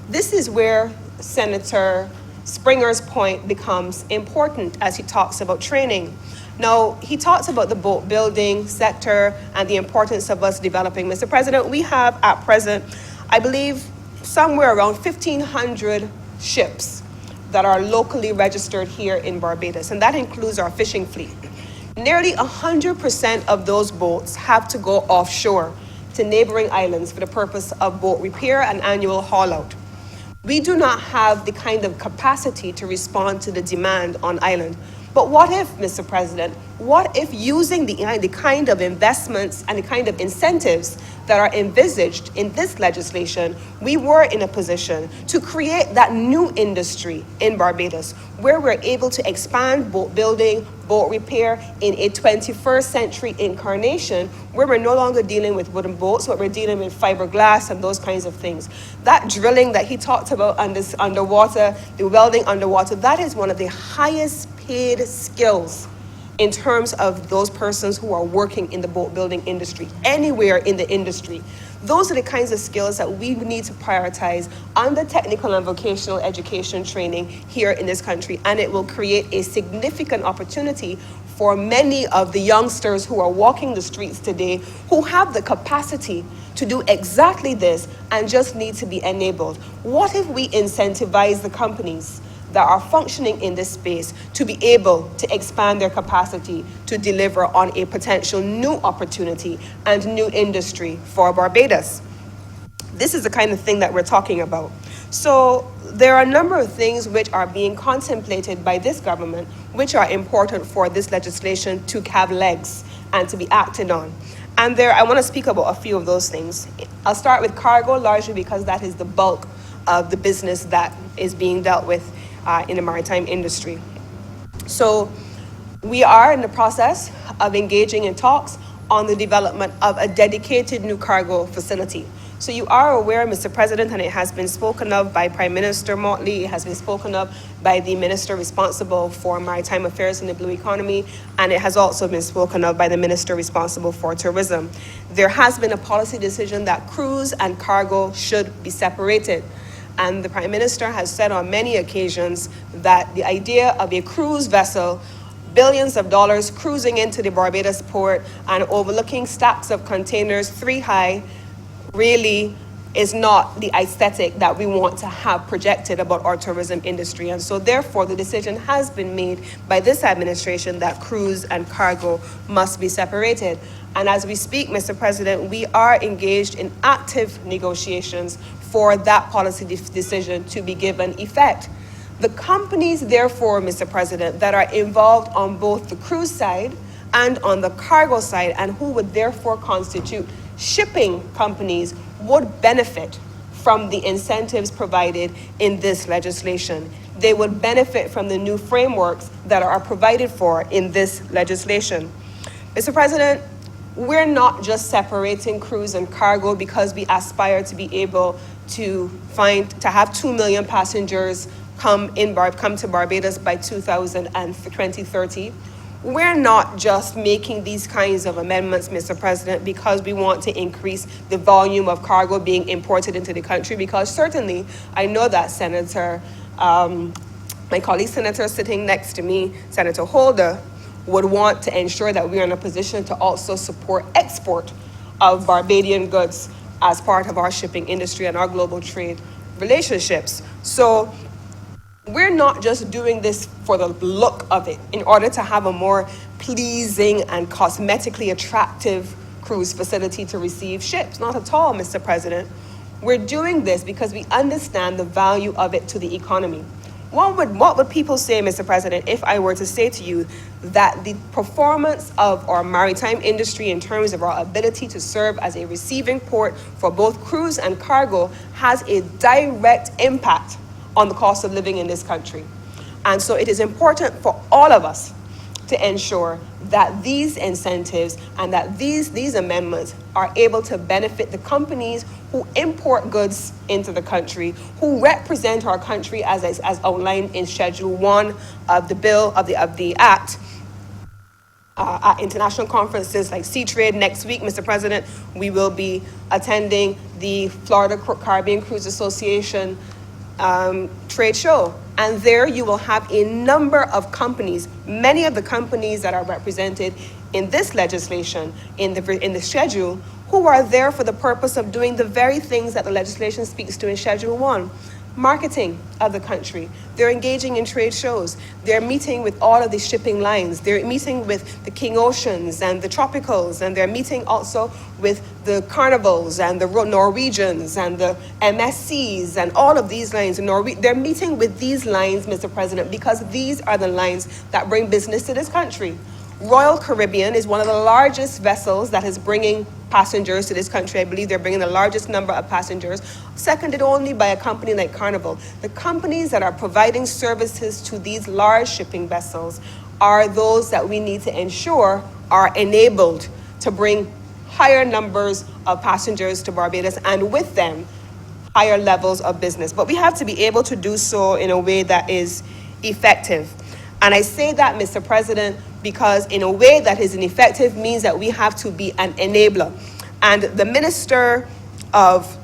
this is where Senator Springer's point becomes important as he talks about training. Now, he talks about the boat building sector and the importance of us developing. Mr. President, we have at present, I believe, somewhere around 1,500 ships that are locally registered here in Barbados, and that includes our fishing fleet. Nearly 100% of those boats have to go offshore to neighboring islands for the purpose of boat repair and annual haul out. We do not have the kind of capacity to respond to the demand on island. But what if, Mr. President, what if using the kind of investments and the kind of incentives that are envisaged in this legislation, we were in a position to create that new industry in Barbados where we're able to expand boat building, boat repair in a 21st century incarnation where we're no longer dealing with wooden boats, but we're dealing with fiberglass and those kinds of things. That drilling that he talked about underwater, the welding underwater, that is one of the highest paid skills in terms of those persons who are working in the boat building industry, anywhere in the industry. Those are the kinds of skills that we need to prioritize under technical and vocational education training here in this country, and it will create a significant opportunity for many of the youngsters who are walking the streets today who have the capacity to do exactly this and just need to be enabled. What if we incentivize the companies that are functioning in this space to be able to expand their capacity to deliver on a potential new opportunity and new industry for Barbados? This is the kind of thing that we're talking about. So there are a number of things which are being contemplated by this government which are important for this legislation to have legs and to be acted on. And I want to speak about a few of those things. I'll start with cargo, largely because that is the bulk of the business that is being dealt with in the maritime industry. So we are in the process of engaging in talks on the development of a dedicated new cargo facility. So you are aware, Mr. President, and it has been spoken of by Prime Minister Motley, it has been spoken of by the Minister responsible for Maritime Affairs and the Blue Economy, and it has also been spoken of by the Minister responsible for Tourism. There has been a policy decision that cruise and cargo should be separated. And the Prime Minister has said on many occasions that the idea of a cruise vessel, billions of dollars cruising into the Barbados port and overlooking stacks of containers 3 high, really is not the aesthetic that we want to have projected about our tourism industry. And so therefore the decision has been made by this administration that cruise and cargo must be separated. And as we speak, Mr. President, we are engaged in active negotiations for that policy decision to be given effect. The companies, therefore, Mr. President, that are involved on both the cruise side and on the cargo side, and who would therefore constitute shipping companies, would benefit from the incentives provided in this legislation. They would benefit from the new frameworks that are provided for in this legislation. Mr. President, we're not just separating cruise and cargo because we aspire to be able to have 2 million passengers come to Barbados by 2030. We're not just making these kinds of amendments, Mr. President, because we want to increase the volume of cargo being imported into the country, because certainly I know that Senator, my colleague senator sitting next to me, Senator Holder, would want to ensure that we are in a position to also support export of Barbadian goods as part of our shipping industry and our global trade relationships. So we're not just doing this for the look of it in order to have a more pleasing and cosmetically attractive cruise facility to receive ships. Not at all, Mr. President. We're doing this because we understand the value of it to the economy. What would people say, Mr. President, if I were to say to you that the performance of our maritime industry in terms of our ability to serve as a receiving port for both cruise and cargo has a direct impact on the cost of living in this country? And so it is important for all of us to ensure that these incentives and that these amendments are able to benefit the companies who import goods into the country, who represent our country as outlined in Schedule 1 of the bill of the Act. At international conferences like Sea Trade next week, Mr. President, we will be attending the Florida Caribbean Cruise Association trade show. And there you will have a number of companies, many of the companies that are represented in this legislation, in the schedule, who are there for the purpose of doing the very things that the legislation speaks to in Schedule 1. Marketing of the country. They're engaging in trade shows. They're meeting with all of the shipping lines. They're meeting with the King Oceans and the Tropicals, and they're meeting also with the Carnivals and the Norwegians and the MSCs and all of these lines. They're meeting with these lines, Mr. President, because these are the lines that bring business to this country. Royal Caribbean is one of the largest vessels that is bringing passengers to this country. I believe they're bringing the largest number of passengers, seconded only by a company like Carnival. The companies that are providing services to these large shipping vessels are those that we need to ensure are enabled to bring higher numbers of passengers to Barbados, and with them, higher levels of business. But we have to be able to do so in a way that is effective. And I say that, Mr. President, because in a way that is ineffective means that we have to be an enabler. And the minister of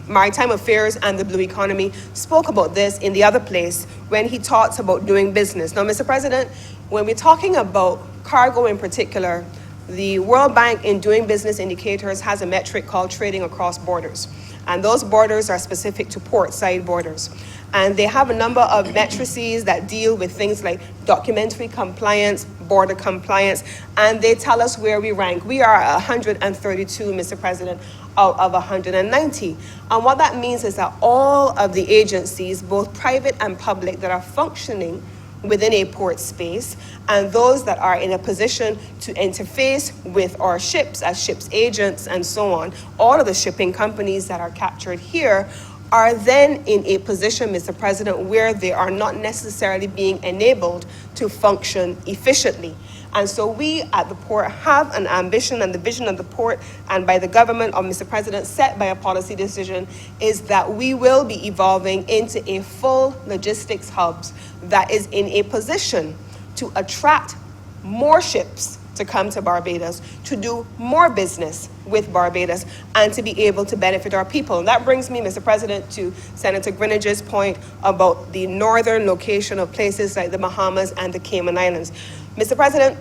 Maritime Affairs and the Blue Economy spoke about this in the other place when he talks about doing business. Now, Mr. President, when we're talking about cargo in particular, the World Bank in Doing Business Indicators has a metric called trading across borders. And those borders are specific to port-side borders. And they have a number of matrices that deal with things like documentary compliance, border compliance, and they tell us where we rank. We are 132, Mr. President, out of 190. And what that means is that all of the agencies, both private and public, that are functioning within a port space, and those that are in a position to interface with our ships as ships agents and so on, all of the shipping companies that are captured here are then in a position, Mr. President, where they are not necessarily being enabled to function efficiently. And so we at the port have an ambition, and the vision of the port and by the government of Mr. President set by a policy decision is that we will be evolving into a full logistics hubs that is in a position to attract more ships to come to Barbados, to do more business with Barbados, and to be able to benefit our people. And that brings me, Mr. President, to Senator Greenidge's point about the northern location of places like the Bahamas and the Cayman Islands. Mr. President,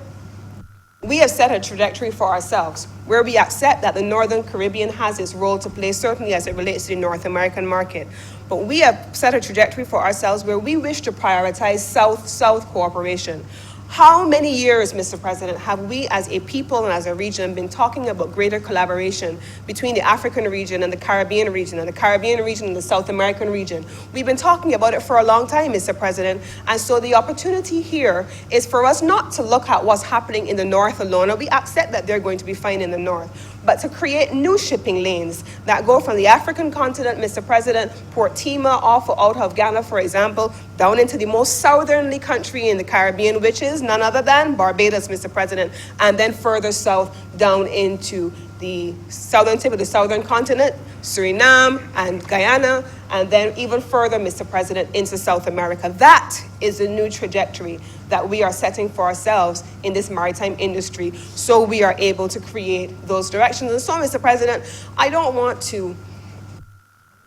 we have set a trajectory for ourselves where we accept that the Northern Caribbean has its role to play, certainly as it relates to the North American market. But we have set a trajectory for ourselves where we wish to prioritize South-South cooperation. How many years, Mr. President, have we as a people and as a region been talking about greater collaboration between the African region and the Caribbean region and the Caribbean region and the South American region? We've been talking about it for a long time, Mr. President. And so the opportunity here is for us not to look at what's happening in the north alone, and we accept that they're going to be fine in the north, but to create new shipping lanes that go from the African continent, Mr. President, Port Tima, off out of Ghana, for example, down into the most southerly country in the Caribbean, which is none other than Barbados, Mr. President, and then further south down into the southern tip of the southern continent, Suriname and Guyana, and then even further, Mr. President, into South America. That is the new trajectory that we are setting for ourselves in this maritime industry, so we are able to create those directions. And so, Mr. President, I don't want to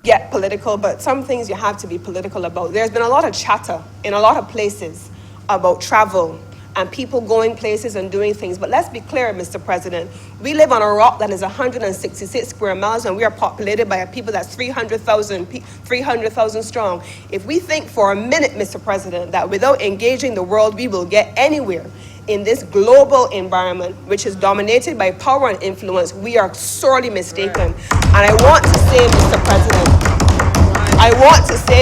get political, but some things you have to be political about. There's been a lot of chatter in a lot of places about travel and people going places and doing things. But let's be clear, Mr. President, we live on a rock that is 166 square miles, and we are populated by a people that's 300,000 strong. If we think for a minute, Mr. President, that without engaging the world, we will get anywhere in this global environment, which is dominated by power and influence, we are sorely mistaken. And I want to say,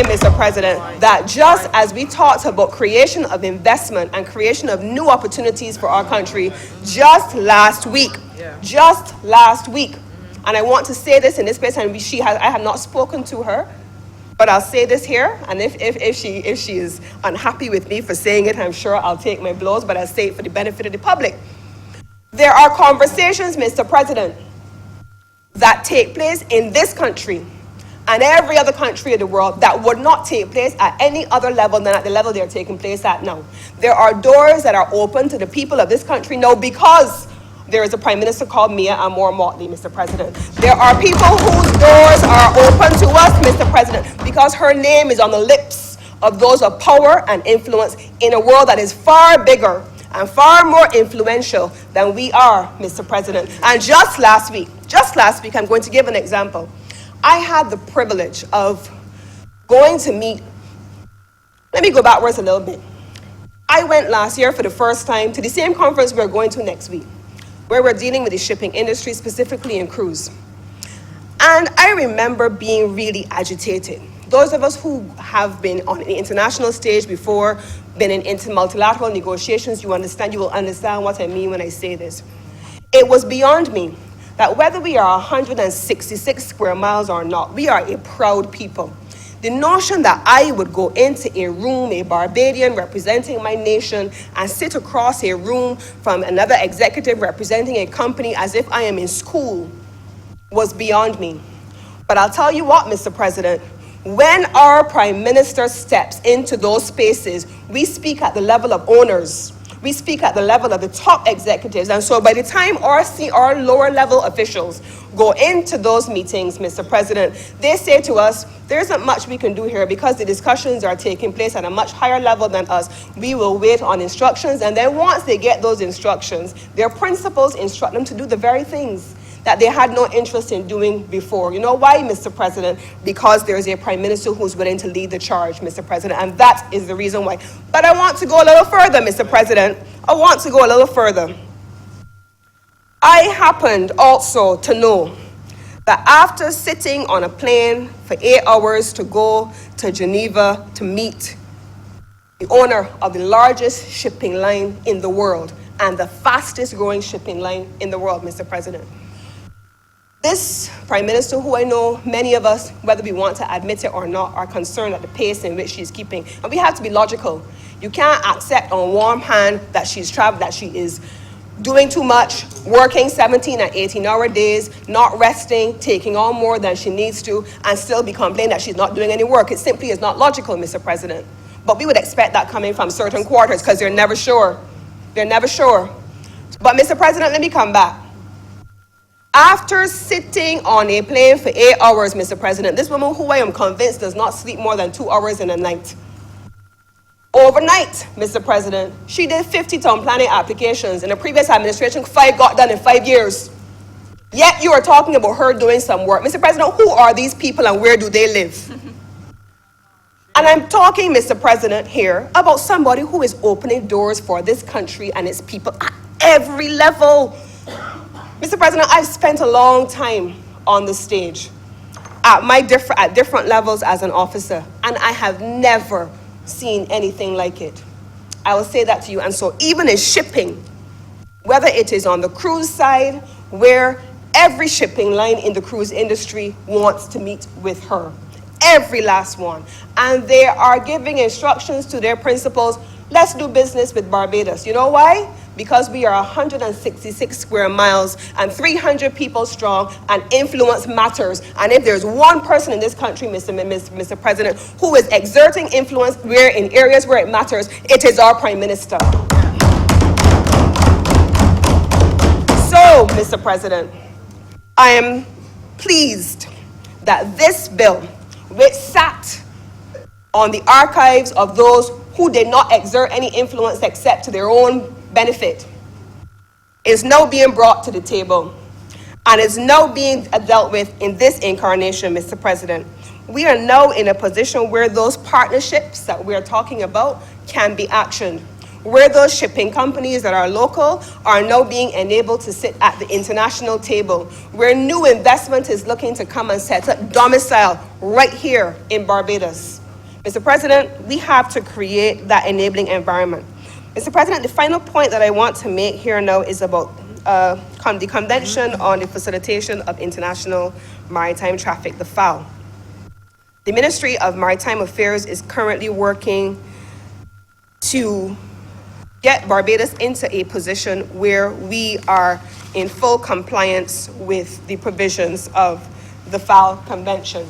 Mr. President, that just as we talked about creation of investment and creation of new opportunities for our country just last week, and I want to say this in this place, and I have not spoken to her, but I'll say this here, and if she is unhappy with me for saying it, I'm sure I'll take my blows, but I'll say it for the benefit of the public. There are conversations, Mr. President, that take place in this country and every other country of the world that would not take place at any other level than at the level they're taking place at now. There are doors that are open to the people of this country now because there is a Prime Minister called Mia Amor Motley, Mr. President. There are people whose doors are open to us, Mr. President, because her name is on the lips of those of power and influence in a world that is far bigger and far more influential than we are, Mr. President. And just last week, I'm going to give an example. I had the privilege of going to meet, let me go backwards a little bit. I went last year for the first time to the same conference we're going to next week, where we're dealing with the shipping industry, specifically in cruise. And I remember being really agitated. Those of us who have been on the international stage before, been in multilateral negotiations, you will understand what I mean when I say this. It was beyond me that whether we are 166 square miles or not, we are a proud people. The notion that I would go into a room, a Barbadian representing my nation, and sit across a room from another executive representing a company as if I am in school was beyond me. But I'll tell you what, Mr. President, when our Prime Minister steps into those spaces, we speak at the level of owners. We speak at the level of the top executives. And so by the time our lower level officials go into those meetings, Mr. President, they say to us, there isn't much we can do here because the discussions are taking place at a much higher level than us. We will wait on instructions, and then once they get those instructions, their principals instruct them to do the very things that they had no interest in doing before. You know why, Mr. President? Because there's a Prime Minister who's willing to lead the charge, Mr. President, and that is the reason why. But I want to go a little further, Mr. President. I want to go a little further. I happened also to know that after sitting on a plane for 8 hours to go to Geneva to meet the owner of the largest shipping line in the world and the fastest growing shipping line in the world, Mr. President, this Prime Minister, who I know many of us, whether we want to admit it or not, are concerned at the pace in which she's keeping. And we have to be logical. You can't accept on one hand that she is doing too much, working 17 and 18-hour days, not resting, taking on more than she needs to, and still be complaining that she's not doing any work. It simply is not logical, Mr. President. But we would expect that coming from certain quarters because they're never sure. They're never sure. But Mr. President, let me come back. After sitting on a plane for 8 hours, Mr. President, this woman who I am convinced does not sleep more than 2 hours in a night. Overnight, Mr. President, she did 50 town planning applications. In the previous administration, 5 got done in 5 years. Yet you are talking about her doing some work. Mr. President, who are these people and where do they live? And I'm talking, Mr. President, here about somebody who is opening doors for this country and its people at every level. Mr. President, I've spent a long time on the stage at different levels as an officer, and I have never seen anything like it. I will say that to you. And so even in shipping, whether it is on the cruise side, where every shipping line in the cruise industry wants to meet with her, every last one, and they are giving instructions to their principals, let's do business with Barbados. You know why? Because we are 166 square miles and 300 people strong, and influence matters. And if there's one person in this country, Mr. President, who is exerting influence in areas where it matters, it is our Prime Minister. So, Mr. President, I am pleased that this bill, which sat on the archives of those who did not exert any influence except to their own benefit, is now being brought to the table and is now being dealt with in this incarnation, Mr. President. We are now in a position where those partnerships that we are talking about can be actioned, where those shipping companies that are local are now being enabled to sit at the international table, where new investment is looking to come and set up domicile right here in Barbados. Mr. President, we have to create that enabling environment. Mr. President, the final point that I want to make here now is about the Convention on the Facilitation of International Maritime Traffic, the FAO. The Ministry of Maritime Affairs is currently working to get Barbados into a position where we are in full compliance with the provisions of the FAO Convention.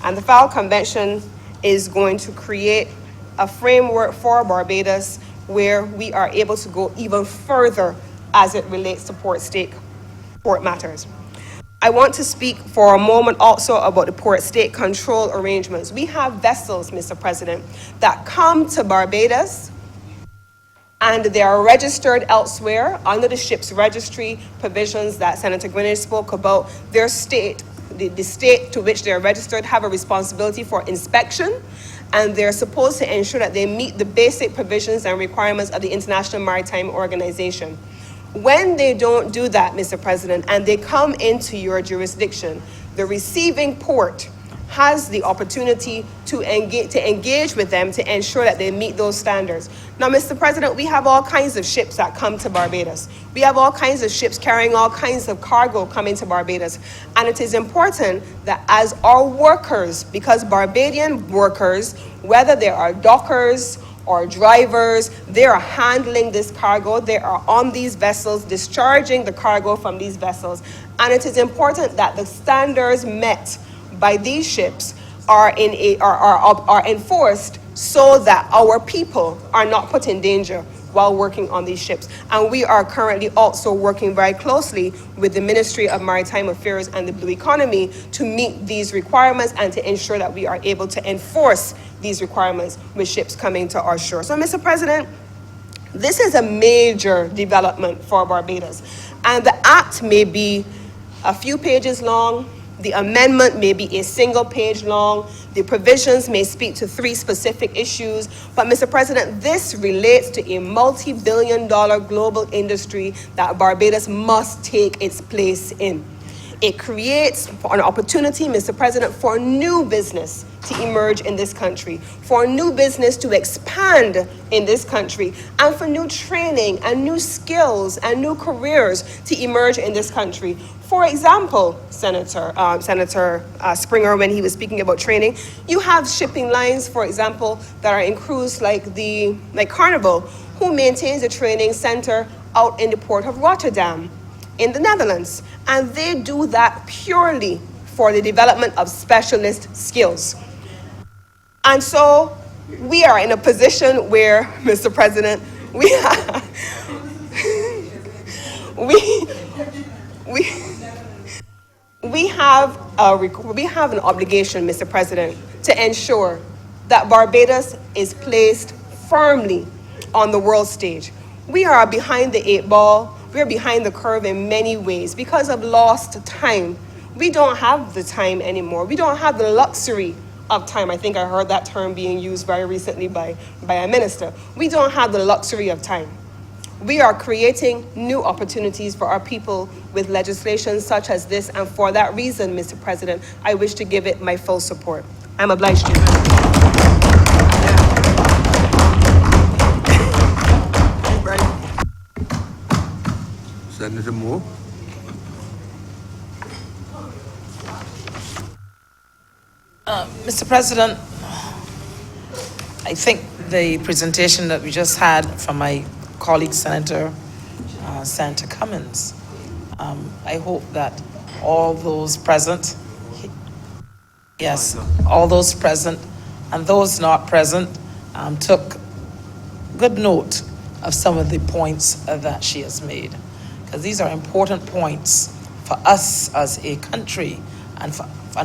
And the FAO Convention is going to create a framework for Barbados where we are able to go even further as it relates to port matters. I want to speak for a moment also about the port-state control arrangements. We have vessels, Mr. President, that come to Barbados and they are registered elsewhere under the ship's registry provisions that Senator Greenidge spoke about. Their state, the state to which they are registered, have a responsibility for inspection, and they're supposed to ensure that they meet the basic provisions and requirements of the International Maritime Organization. When they don't do that, Mr. President, and they come into your jurisdiction, the receiving port has the opportunity to engage with them to ensure that they meet those standards. Now, Mr. President, we have all kinds of ships that come to Barbados. We have all kinds of ships carrying all kinds of cargo coming to Barbados. And it is important that as our workers, because Barbadian workers, whether they are dockers or drivers, they are handling this cargo, they are on these vessels, discharging the cargo from these vessels. And it is important that the standards met by these ships are enforced so that our people are not put in danger while working on these ships. And we are currently also working very closely with the Ministry of Maritime Affairs and the Blue Economy to meet these requirements and to ensure that we are able to enforce these requirements with ships coming to our shore. So, Mr. President, this is a major development for Barbados. And the act may be a few pages long, the amendment may be a single page long, the provisions may speak to 3 specific issues, but Mr. President, this relates to a multi-billion-dollar global industry that Barbados must take its place in. It creates an opportunity, Mr. President, for new business to emerge in this country, for new business to expand in this country, and for new training and new skills and new careers to emerge in this country. For example, Senator Springer, when he was speaking about training, you have shipping lines, for example, that are in cruise like Honourable, who maintains a training center out in the port of Rotterdam in the Netherlands. And they do that purely for the development of specialist skills. And so we are in a position where, Mr. President, we have an obligation, Mr. President, to ensure that Barbados is placed firmly on the world stage. We are behind the 8 ball. We're behind the curve in many ways because of lost time. We don't have the time anymore. We don't have the luxury of time. I think I heard that term being used very recently by a minister. We don't have the luxury of time. We are creating new opportunities for our people with legislation such as this, and for that reason, Mr. President, I wish to give it my full support. I'm obliged to. Senator Moore? Mr. President, I think the presentation that we just had from my colleague Senator Cummins, I hope that all those present, all those present and those not present took good note of some of the points that she has made, because these are important points for us as a country and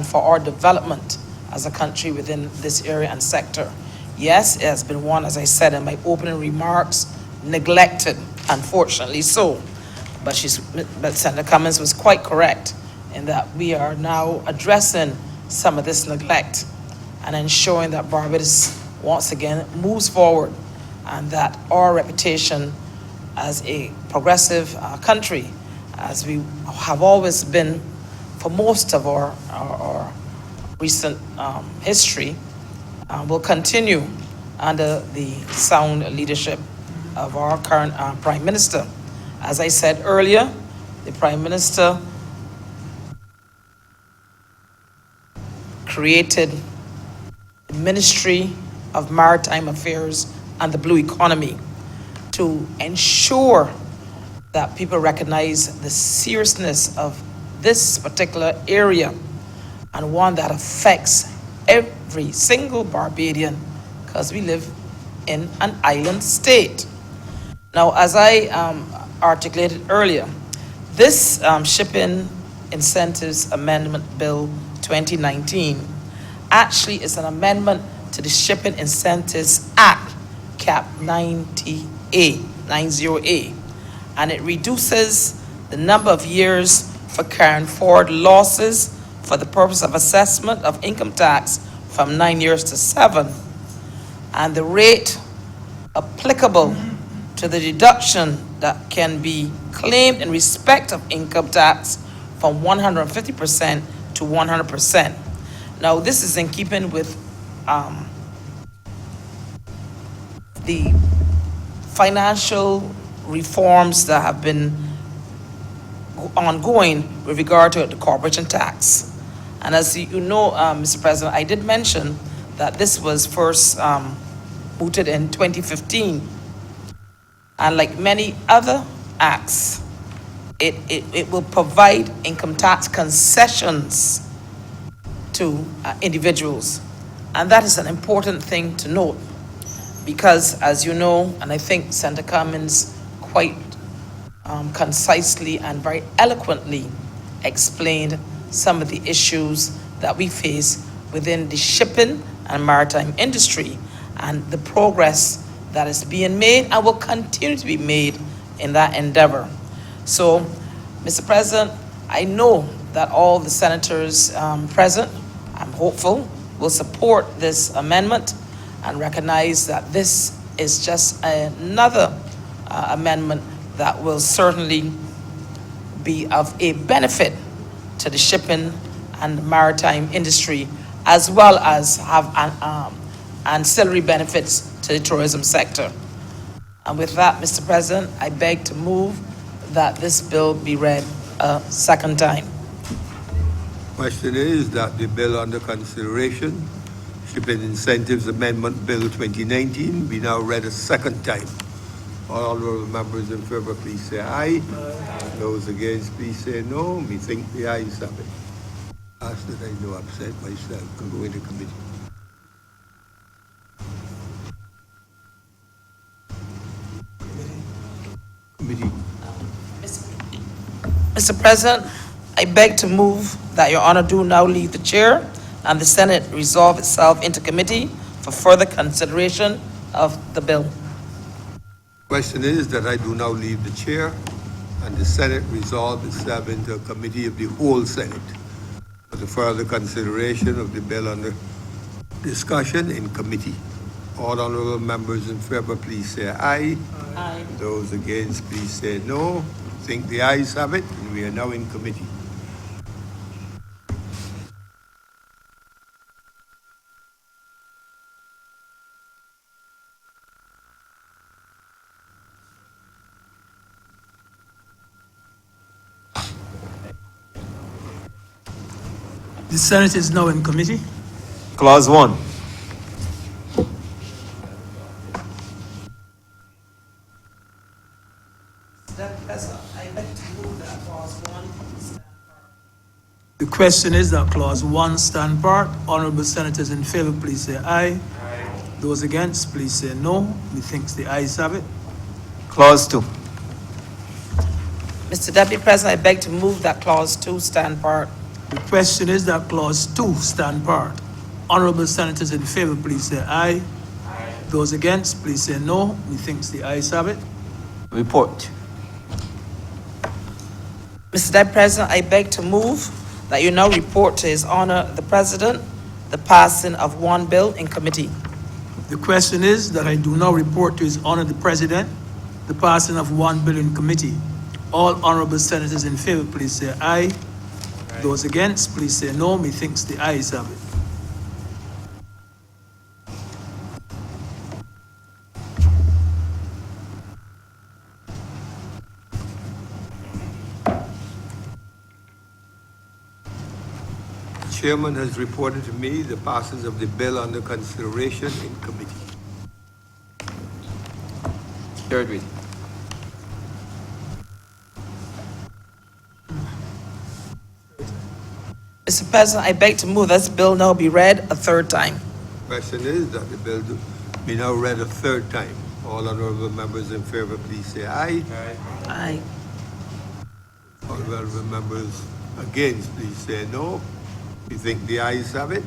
for our development as a country within this area and sector. Yes, it has been one, as I said in my opening remarks, neglected, unfortunately so. But Senator Cummins was quite correct in that we are now addressing some of this neglect and ensuring that Barbados once again moves forward, and that our reputation as a progressive country, as we have always been for most of our recent history, will continue under the sound leadership of our current Prime Minister. As I said earlier, the Prime Minister created the Ministry of Maritime Affairs and the Blue Economy to ensure that people recognize the seriousness of this particular area, and one that affects every single Barbadian, because we live in an island state. Now, as I articulated earlier, this Shipping Incentives Amendment Bill 2019 actually is an amendment to the Shipping Incentives Act, Cap 90A, and it reduces the number of years for carrying forward losses for the purpose of assessment of income tax from 9 years to 7, and the rate applicable to the deduction that can be claimed in respect of income tax from 150% to 100%. Now, this is in keeping with the financial reforms that have been ongoing with regard to the corporation tax. And as you know, Mr. President, I did mention that this was first mooted in 2015. And like many other acts, it will provide income tax concessions to individuals. And that is an important thing to note because, as you know, and I think Senator Cummins quite concisely and very eloquently explained some of the issues that we face within the shipping and maritime industry and the progress that is being made and will continue to be made in that endeavor. So, Mr. President, I know that all the senators present, I'm hopeful, will support this amendment and recognize that this is just another amendment that will certainly be of a benefit to the shipping and maritime industry, as well as have ancillary benefits to the tourism sector. And with that, Mr. President, I beg to move that this bill be read a second time. Question is that the bill under consideration, Shipping Incentives Amendment Bill 2019, be now read a second time. All honourable members in favour, please say aye. Those against, please say no. Methinks the ayes have it. Ask that I do upset myself, can go into committee. Committee. Mr. President, I beg to move that your honor do now leave the chair and the Senate resolve itself into committee for further consideration of the bill. Question is that I do now leave the chair and the Senate resolve itself into a committee of the whole Senate for the further consideration of the bill under discussion in committee. All honourable members in favour, please say aye. Aye. Those against, please say no. Think the ayes have it, and we are now in committee. The Senate is now in committee. Clause 1. The question is that clause 1 stand part. Honourable senators in favour, please say aye. Aye. Those against, please say no. Methinks the ayes have it. Clause 2. Mr. Deputy President, I beg to move that clause 2 stand part. The question is that clause 2 stand part. Honourable senators in favour, please say aye. Aye. Those against, please say no. Methinks the ayes have it. Report. Mr. Deputy President, I beg to move that you now report to His Honor the President the passing of one bill in committee. The question is that I do now report to His Honor the President the passing of one bill in committee. All honourable senators in favour, please say aye. Aye. Those against, please say no. Methinks the ayes have it. The chairman has reported to me the passage of the bill under consideration in committee. Third reading. Mr. President, I beg to move this bill now be read a third time. Question is that the bill be now read a third time. All honourable members in favour, please say aye. Aye. Aye. All honourable members against, please say no. You think the ayes have it?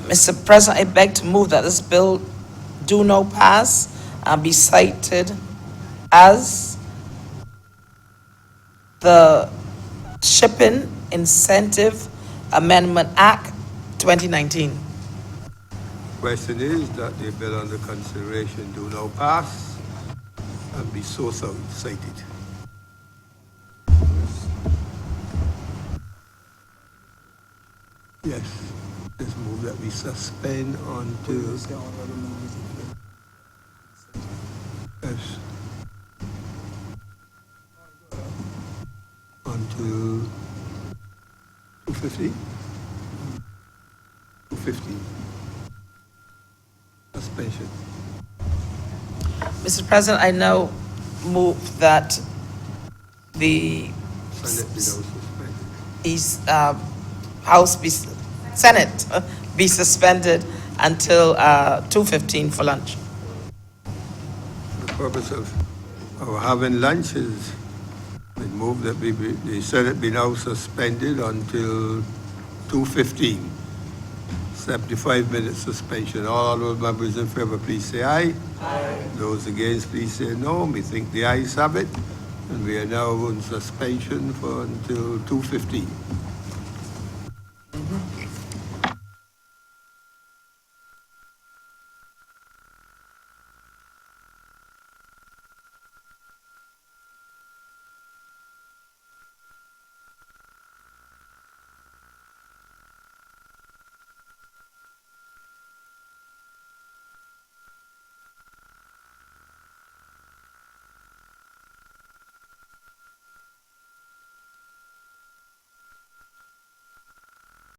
Mr. President, I beg to move that this bill do now pass and be cited as the Shipping Incentive Amendment Act 2019. Question is that the bill under consideration do now pass and be so cited. Yes, let's move that we suspend until. Yes. Until 2:50? 2:50. Suspension. Mr. President, I now move that the Senate be now suspended. House be, Senate be suspended until 2:15 for lunch. The purpose of our having lunch is, we move that the Senate be now suspended until 2:15. 75-minute suspension. All honourable members in favour, please say aye. Aye. Those against, please say no. We think the ayes have it, and we are now in suspension for until 2:15.